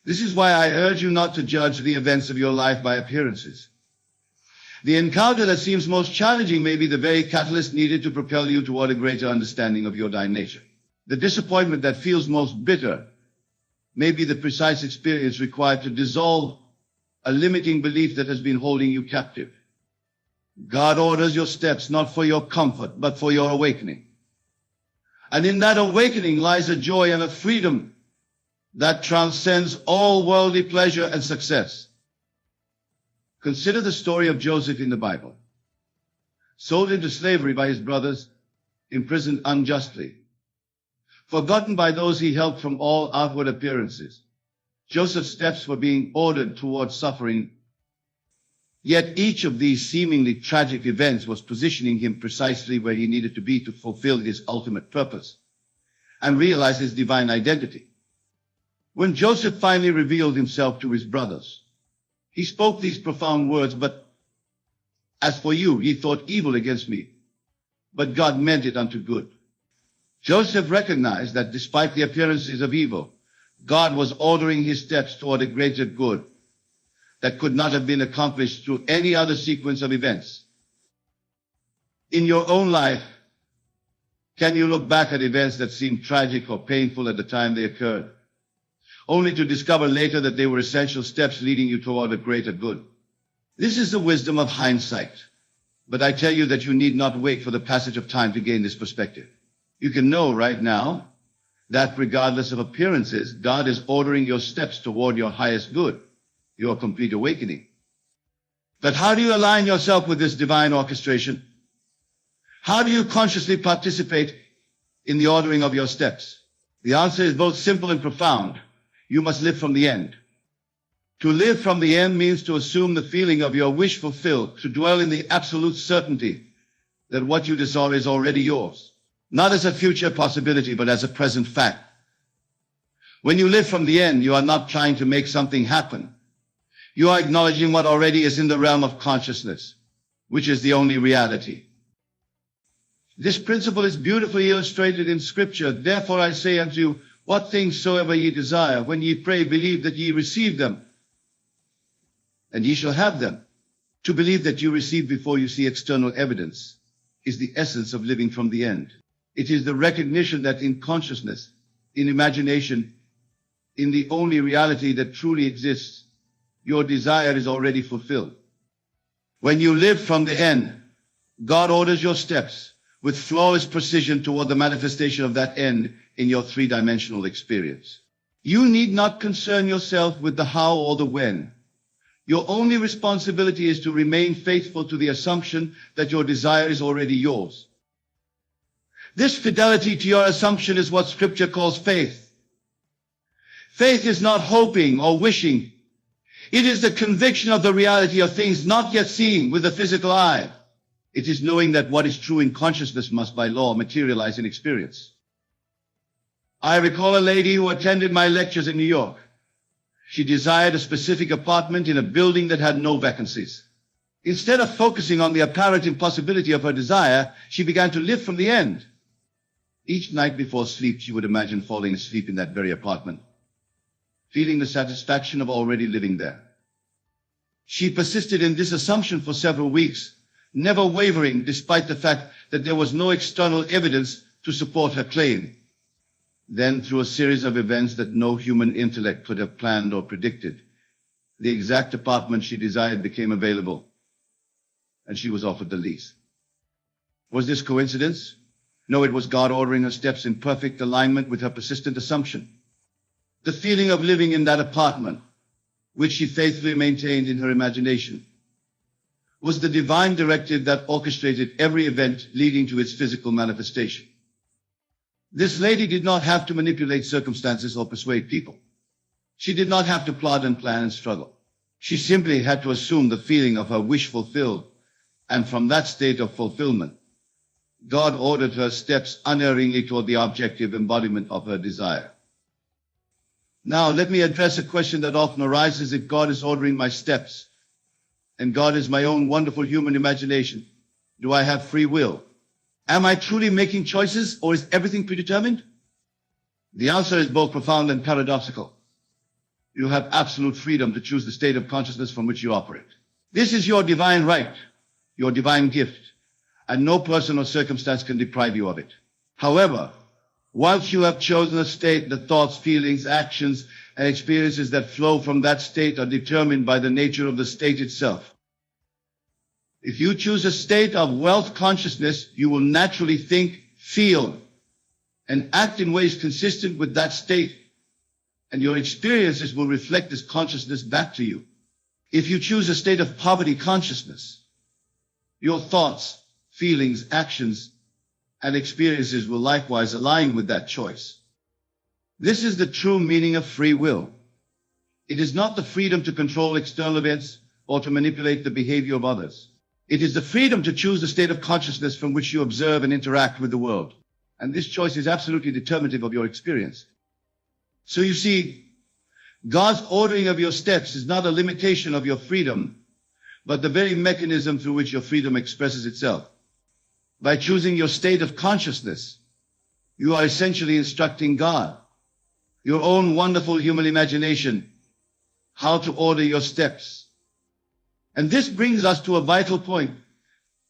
This is why I urge you not to judge the events of your life by appearances. The encounter that seems most challenging may be the very catalyst needed to propel you toward a greater understanding of your divine nature. The disappointment that feels most bitter may be the precise experience required to dissolve a limiting belief that has been holding you captive. God orders your steps not for your comfort, but for your awakening. And in that awakening lies a joy and a freedom that transcends all worldly pleasure and success. Consider the story of Joseph in the Bible. Sold into slavery by his brothers, imprisoned unjustly, forgotten by those he helped from all outward appearances. Joseph's steps were being ordered towards suffering. Yet each of these seemingly tragic events was positioning him precisely where he needed to be to fulfill his ultimate purpose and realize his divine identity. When Joseph finally revealed himself to his brothers, he spoke these profound words, "But as for you, ye thought evil against me, but God meant it unto good." Joseph recognized that despite the appearances of evil, God was ordering his steps toward a greater good that could not have been accomplished through any other sequence of events. In your own life, can you look back at events that seemed tragic or painful at the time they occurred, only to discover later that they were essential steps leading you toward a greater good? This is the wisdom of hindsight. But I tell you that you need not wait for the passage of time to gain this perspective. You can know right now that regardless of appearances, God is ordering your steps toward your highest good, your complete awakening. But how do you align yourself with this divine orchestration? How do you consciously participate in the ordering of your steps? The answer is both simple and profound. You must live from the end. To live from the end means to assume the feeling of your wish fulfilled, to dwell in the absolute certainty that what you desire is already yours, not as a future possibility, but as a present fact. When you live from the end, you are not trying to make something happen. You are acknowledging what already is in the realm of consciousness, which is the only reality. This principle is beautifully illustrated in Scripture. Therefore I say unto you, what things soever ye desire, when ye pray, believe that ye receive them, and ye shall have them. To believe that you receive before you see external evidence is the essence of living from the end. It is the recognition that in consciousness, in imagination, in the only reality that truly exists, your desire is already fulfilled. When you live from the end, God orders your steps with flawless precision toward the manifestation of that end in your three-dimensional experience. You need not concern yourself with the how or the when. Your only responsibility is to remain faithful to the assumption that your desire is already yours. This fidelity to your assumption is what Scripture calls faith. Faith is not hoping or wishing. It is the conviction of the reality of things not yet seen with the physical eye. It is knowing that what is true in consciousness must by law materialize in experience. I recall a lady who attended my lectures in New York. She desired a specific apartment in a building that had no vacancies. Instead of focusing on the apparent impossibility of her desire, she began to live from the end. Each night before sleep, she would imagine falling asleep in that very apartment, feeling the satisfaction of already living there. She persisted in this assumption for several weeks, never wavering despite the fact that there was no external evidence to support her claim. Then, through a series of events that no human intellect could have planned or predicted, the exact apartment she desired became available, and she was offered the lease. Was this coincidence? No, it was God ordering her steps in perfect alignment with her persistent assumption. The feeling of living in that apartment, which she faithfully maintained in her imagination, was the divine directive that orchestrated every event leading to its physical manifestation. This lady did not have to manipulate circumstances or persuade people. She did not have to plot and plan and struggle. She simply had to assume the feeling of her wish fulfilled, and from that state of fulfillment, God ordered her steps unerringly toward the objective embodiment of her desire. Now, let me address a question that often arises: if God is ordering my steps, and God is my own wonderful human imagination, do I have free will? Am I truly making choices, or is everything predetermined? The answer is both profound and paradoxical. You have absolute freedom to choose the state of consciousness from which you operate. This is your divine right, your divine gift, and no person or circumstance can deprive you of it. However, Once you have chosen a state, the thoughts, feelings, actions, and experiences that flow from that state are determined by the nature of the state itself. If you choose a state of wealth consciousness, you will naturally think, feel, and act in ways consistent with that state, and your experiences will reflect this consciousness back to you. If you choose a state of poverty consciousness, your thoughts, feelings, actions, and experiences will likewise align with that choice. This is the true meaning of free will. It is not the freedom to control external events or to manipulate the behavior of others. It is the freedom to choose the state of consciousness from which you observe and interact with the world. And this choice is absolutely determinative of your experience. So you see, God's ordering of your steps is not a limitation of your freedom, but the very mechanism through which your freedom expresses itself. By choosing your state of consciousness, you are essentially instructing God, your own wonderful human imagination, how to order your steps. And this brings us to a vital point.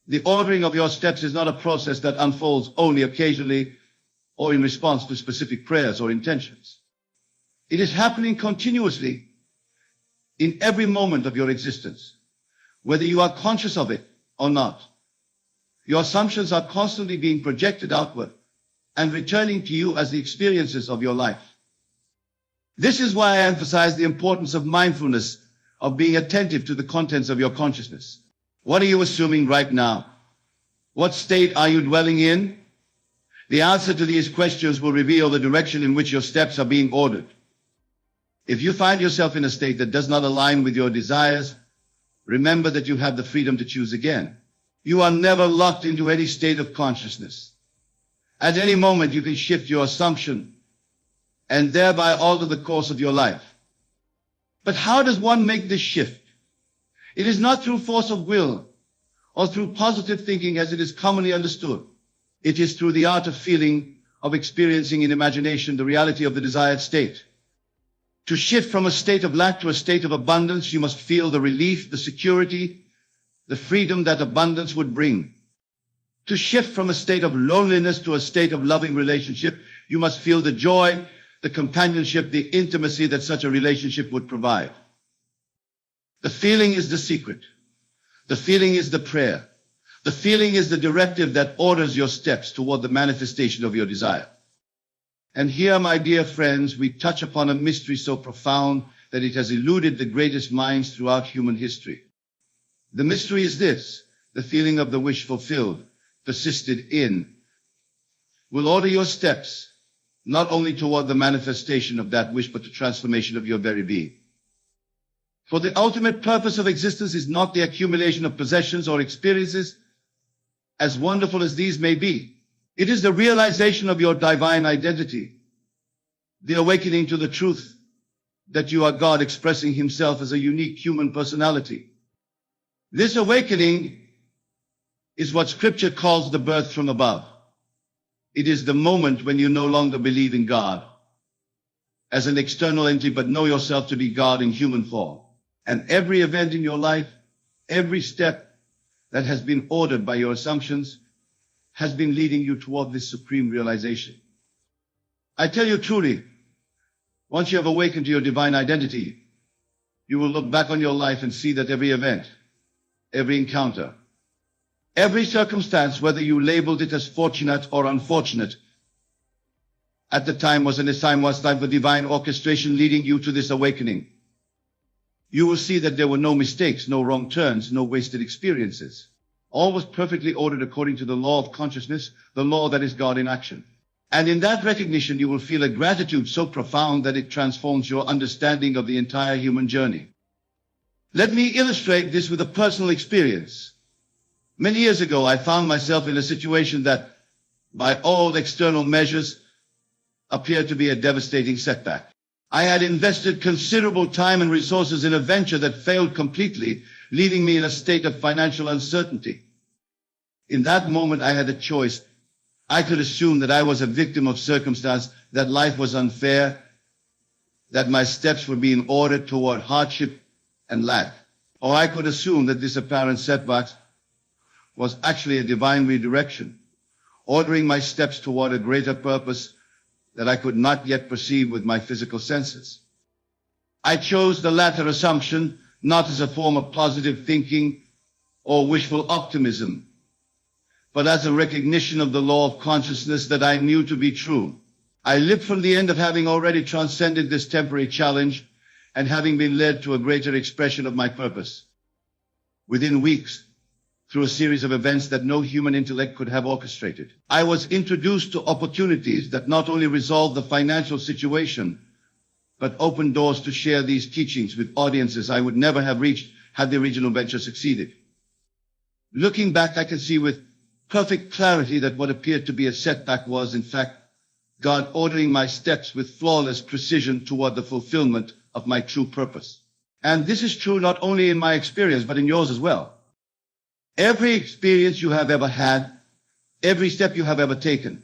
The ordering of your steps is not a process that unfolds only occasionally or in response to specific prayers or intentions. It is happening continuously in every moment of your existence, whether you are conscious of it or not. Your assumptions are constantly being projected outward and returning to you as the experiences of your life. This is why I emphasize the importance of mindfulness, of being attentive to the contents of your consciousness. What are you assuming right now? What state are you dwelling in? The answer to these questions will reveal the direction in which your steps are being ordered. If you find yourself in a state that does not align with your desires, remember that you have the freedom to choose again. You are never locked into any state of consciousness. At any moment, you can shift your assumption and thereby alter the course of your life. But how does one make this shift? It is not through force of will or through positive thinking as it is commonly understood. It is through the art of feeling, of experiencing in imagination the reality of the desired state. To shift from a state of lack to a state of abundance, you must feel the relief, the security, the freedom that abundance would bring. To shift from a state of loneliness to a state of loving relationship, you must feel the joy, the companionship, the intimacy that such a relationship would provide. The feeling is the secret. The feeling is the prayer. The feeling is the directive that orders your steps toward the manifestation of your desire. And here, my dear friends, we touch upon a mystery so profound that it has eluded the greatest minds throughout human history. The mystery is this: the feeling of the wish fulfilled, persisted in, will order your steps, not only toward the manifestation of that wish, but the transformation of your very being. For the ultimate purpose of existence is not the accumulation of possessions or experiences, as wonderful as these may be. It is the realization of your divine identity, the awakening to the truth that you are God expressing himself as a unique human personality. This awakening is what Scripture calls the birth from above. It is the moment when you no longer believe in God as an external entity, but know yourself to be God in human form. And every event in your life, every step that has been ordered by your assumptions, has been leading you toward this supreme realization. I tell you truly, once you have awakened to your divine identity, you will look back on your life and see that every event, every encounter, every circumstance, whether you labeled it as fortunate or unfortunate, at the time was an assignment for divine orchestration leading you to this awakening. You will see that there were no mistakes, no wrong turns, no wasted experiences. All was perfectly ordered according to the law of consciousness, the law that is God in action. And in that recognition, you will feel a gratitude so profound that it transforms your understanding of the entire human journey. Let me illustrate this with a personal experience. Many years ago, I found myself in a situation that, by all external measures, appeared to be a devastating setback. I had invested considerable time and resources in a venture that failed completely, leaving me in a state of financial uncertainty. In that moment, I had a choice. I could assume that I was a victim of circumstance, that life was unfair, that my steps were being ordered toward hardship and lack. Or I could assume that this apparent setback was actually a divine redirection, ordering my steps toward a greater purpose, that I could not yet perceive with my physical senses. I chose the latter assumption not as a form of positive thinking or wishful optimism, but as a recognition of the law of consciousness that I knew to be true. I lived from the end of having already transcended this temporary challenge and having been led to a greater expression of my purpose. Within weeks, through a series of events that no human intellect could have orchestrated, I was introduced to opportunities that not only resolved the financial situation, but opened doors to share these teachings with audiences I would never have reached had the original venture succeeded. Looking back, I can see with perfect clarity that what appeared to be a setback was, in fact, God ordering my steps with flawless precision toward the fulfillment of my true purpose. And this is true not only in my experience, but in yours as well. Every experience you have ever had, every step you have ever taken,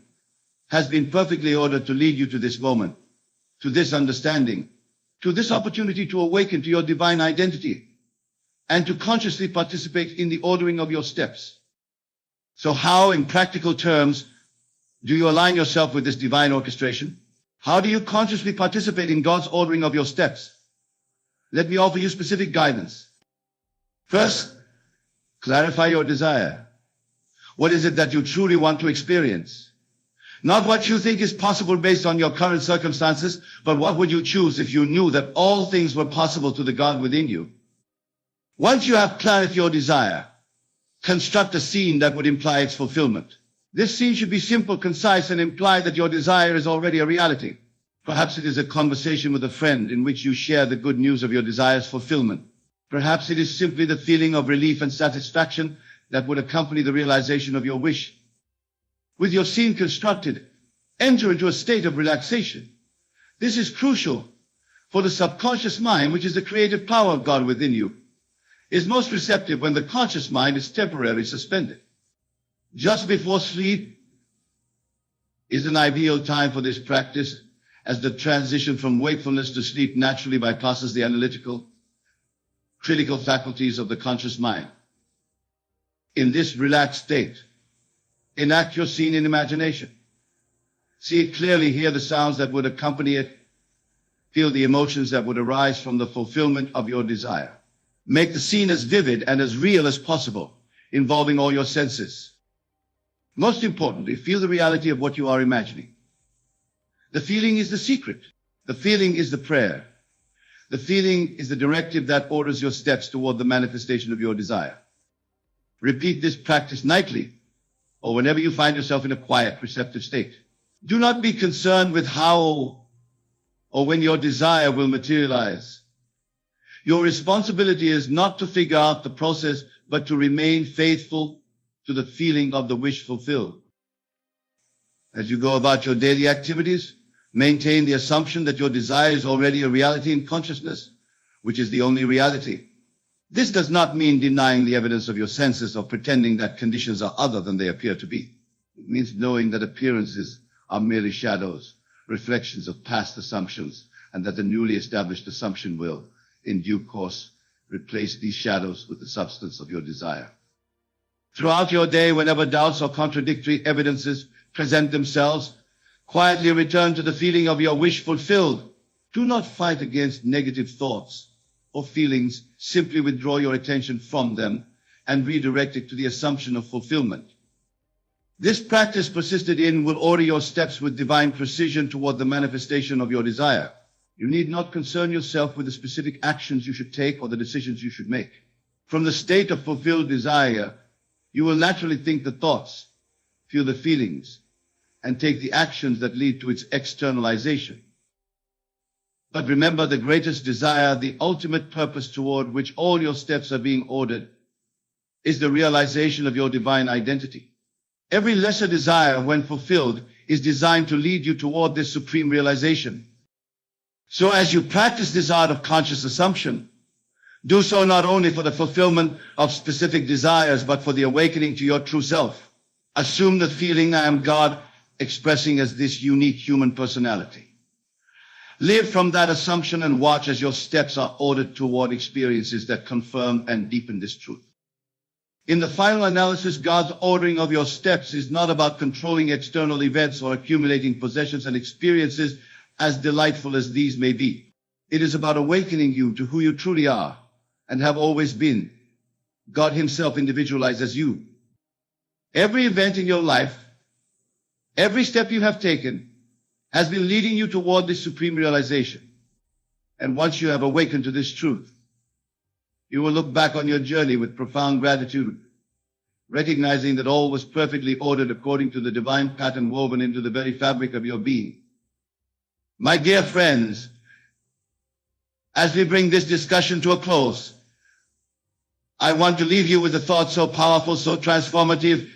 has been perfectly ordered to lead you to this moment, to this understanding, to this opportunity to awaken to your divine identity, and to consciously participate in the ordering of your steps. So how, in practical terms, do you align yourself with this divine orchestration? How do you consciously participate in God's ordering of your steps? Let me offer you specific guidance. First, clarify your desire. What is it that you truly want to experience? Not what you think is possible based on your current circumstances, but what would you choose if you knew that all things were possible to the God within you? Once you have clarity of your desire, construct a scene that would imply its fulfillment. This scene should be simple, concise, and imply that your desire is already a reality. Perhaps it is a conversation with a friend in which you share the good news of your desire's fulfillment. Perhaps it is simply the feeling of relief and satisfaction that would accompany the realization of your wish. With your scene constructed, enter into a state of relaxation. This is crucial, for the subconscious mind, which is the creative power of God within you, is most receptive when the conscious mind is temporarily suspended. Just before sleep is an ideal time for this practice, as the transition from wakefulness to sleep naturally bypasses the analytical, critical faculties of the conscious mind. In this relaxed state, enact your scene in imagination. See it clearly, hear the sounds that would accompany it, feel the emotions that would arise from the fulfillment of your desire. Make the scene as vivid and as real as possible, involving all your senses. Most importantly, feel the reality of what you are imagining. The feeling is the secret. The feeling is the prayer. The feeling is the directive that orders your steps toward the manifestation of your desire. Repeat this practice nightly, or whenever you find yourself in a quiet, receptive state. Do not be concerned with how or when your desire will materialize. Your responsibility is not to figure out the process, but to remain faithful to the feeling of the wish fulfilled. As you go about your daily activities, maintain the assumption that your desire is already a reality in consciousness, which is the only reality. This does not mean denying the evidence of your senses or pretending that conditions are other than they appear to be. It means knowing that appearances are merely shadows, reflections of past assumptions, and that the newly established assumption will, in due course, replace these shadows with the substance of your desire. Throughout your day, whenever doubts or contradictory evidences present themselves, quietly return to the feeling of your wish fulfilled. Do not fight against negative thoughts or feelings. Simply withdraw your attention from them and redirect it to the assumption of fulfillment. This practice persisted in will order your steps with divine precision toward the manifestation of your desire. You need not concern yourself with the specific actions you should take or the decisions you should make. From the state of fulfilled desire, you will naturally think the thoughts, feel the feelings, and take the actions that lead to its externalization. But remember, the greatest desire, the ultimate purpose toward which all your steps are being ordered, is the realization of your divine identity. Every lesser desire, when fulfilled, is designed to lead you toward this supreme realization. So as you practice this art of conscious assumption, do so not only for the fulfillment of specific desires, but for the awakening to your true self. Assume the feeling, I am God, expressing as this unique human personality. Live from that assumption and watch as your steps are ordered toward experiences that confirm and deepen this truth. In the final analysis, God's ordering of your steps is not about controlling external events or accumulating possessions and experiences, as delightful as these may be. It is about awakening you to who you truly are and have always been, God Himself individualized as you. Every event in your life, every step you have taken, has been leading you toward this supreme realization. And once you have awakened to this truth, you will look back on your journey with profound gratitude, recognizing that all was perfectly ordered according to the divine pattern woven into the very fabric of your being. My dear friends, as we bring this discussion to a close, I want to leave you with a thought so powerful, so transformative,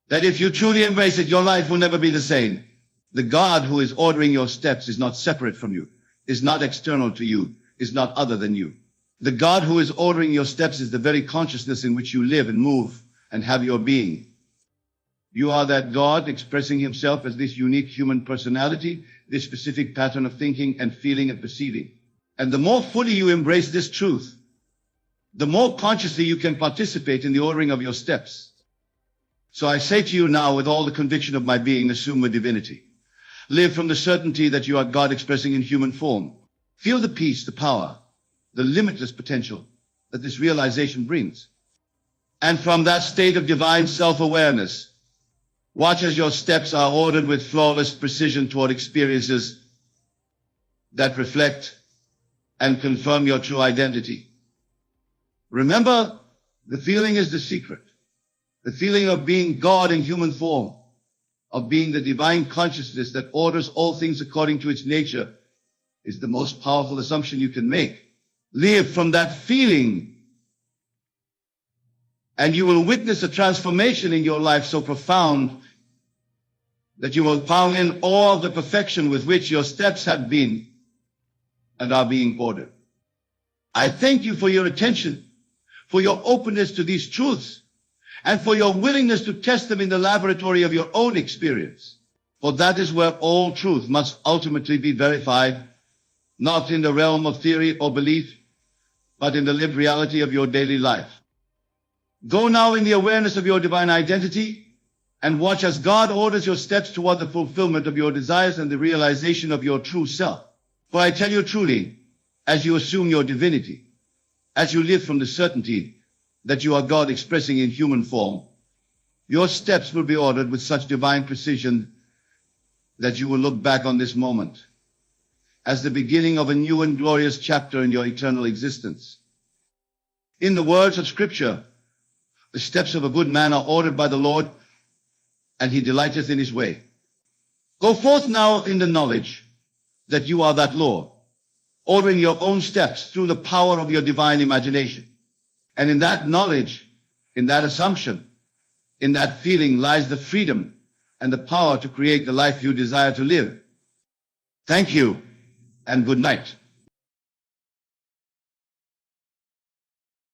that if you truly embrace it, your life will never be the same. The God who is ordering your steps is not separate from you, is not external to you, is not other than you. The God who is ordering your steps is the very consciousness in which you live and move and have your being. You are that God expressing Himself as this unique human personality, this specific pattern of thinking and feeling and perceiving. And the more fully you embrace this truth, the more consciously you can participate in the ordering of your steps. So I say to you now, with all the conviction of my being, assume a divinity. Live from the certainty that you are God expressing in human form. Feel the peace, the power, the limitless potential that this realization brings. And from that state of divine self-awareness, watch as your steps are ordered with flawless precision toward experiences that reflect and confirm your true identity. Remember, the feeling is the secret. The feeling of being God in human form, of being the divine consciousness that orders all things according to its nature, is the most powerful assumption you can make. Live from that feeling, and you will witness a transformation in your life so profound that you will found in awe of the perfection with which your steps have been and are being ordered. I thank you for your attention, for your openness to these truths, and for your willingness to test them in the laboratory of your own experience. For that is where all truth must ultimately be verified, not in the realm of theory or belief, but in the lived reality of your daily life. Go now in the awareness of your divine identity, and watch as God orders your steps toward the fulfillment of your desires and the realization of your true self. For I tell you truly, as you assume your divinity, as you live from the certainty that you are God expressing in human form, your steps will be ordered with such divine precision that you will look back on this moment as the beginning of a new and glorious chapter in your eternal existence. In the words of Scripture, the steps of a good man are ordered by the Lord, and He delighteth in His way. Go forth now in the knowledge that you are that Lord, ordering your own steps through the power of your divine imagination. And in that knowledge, in that assumption, in that feeling lies the freedom and the power to create the life you desire to live. Thank you, and good night.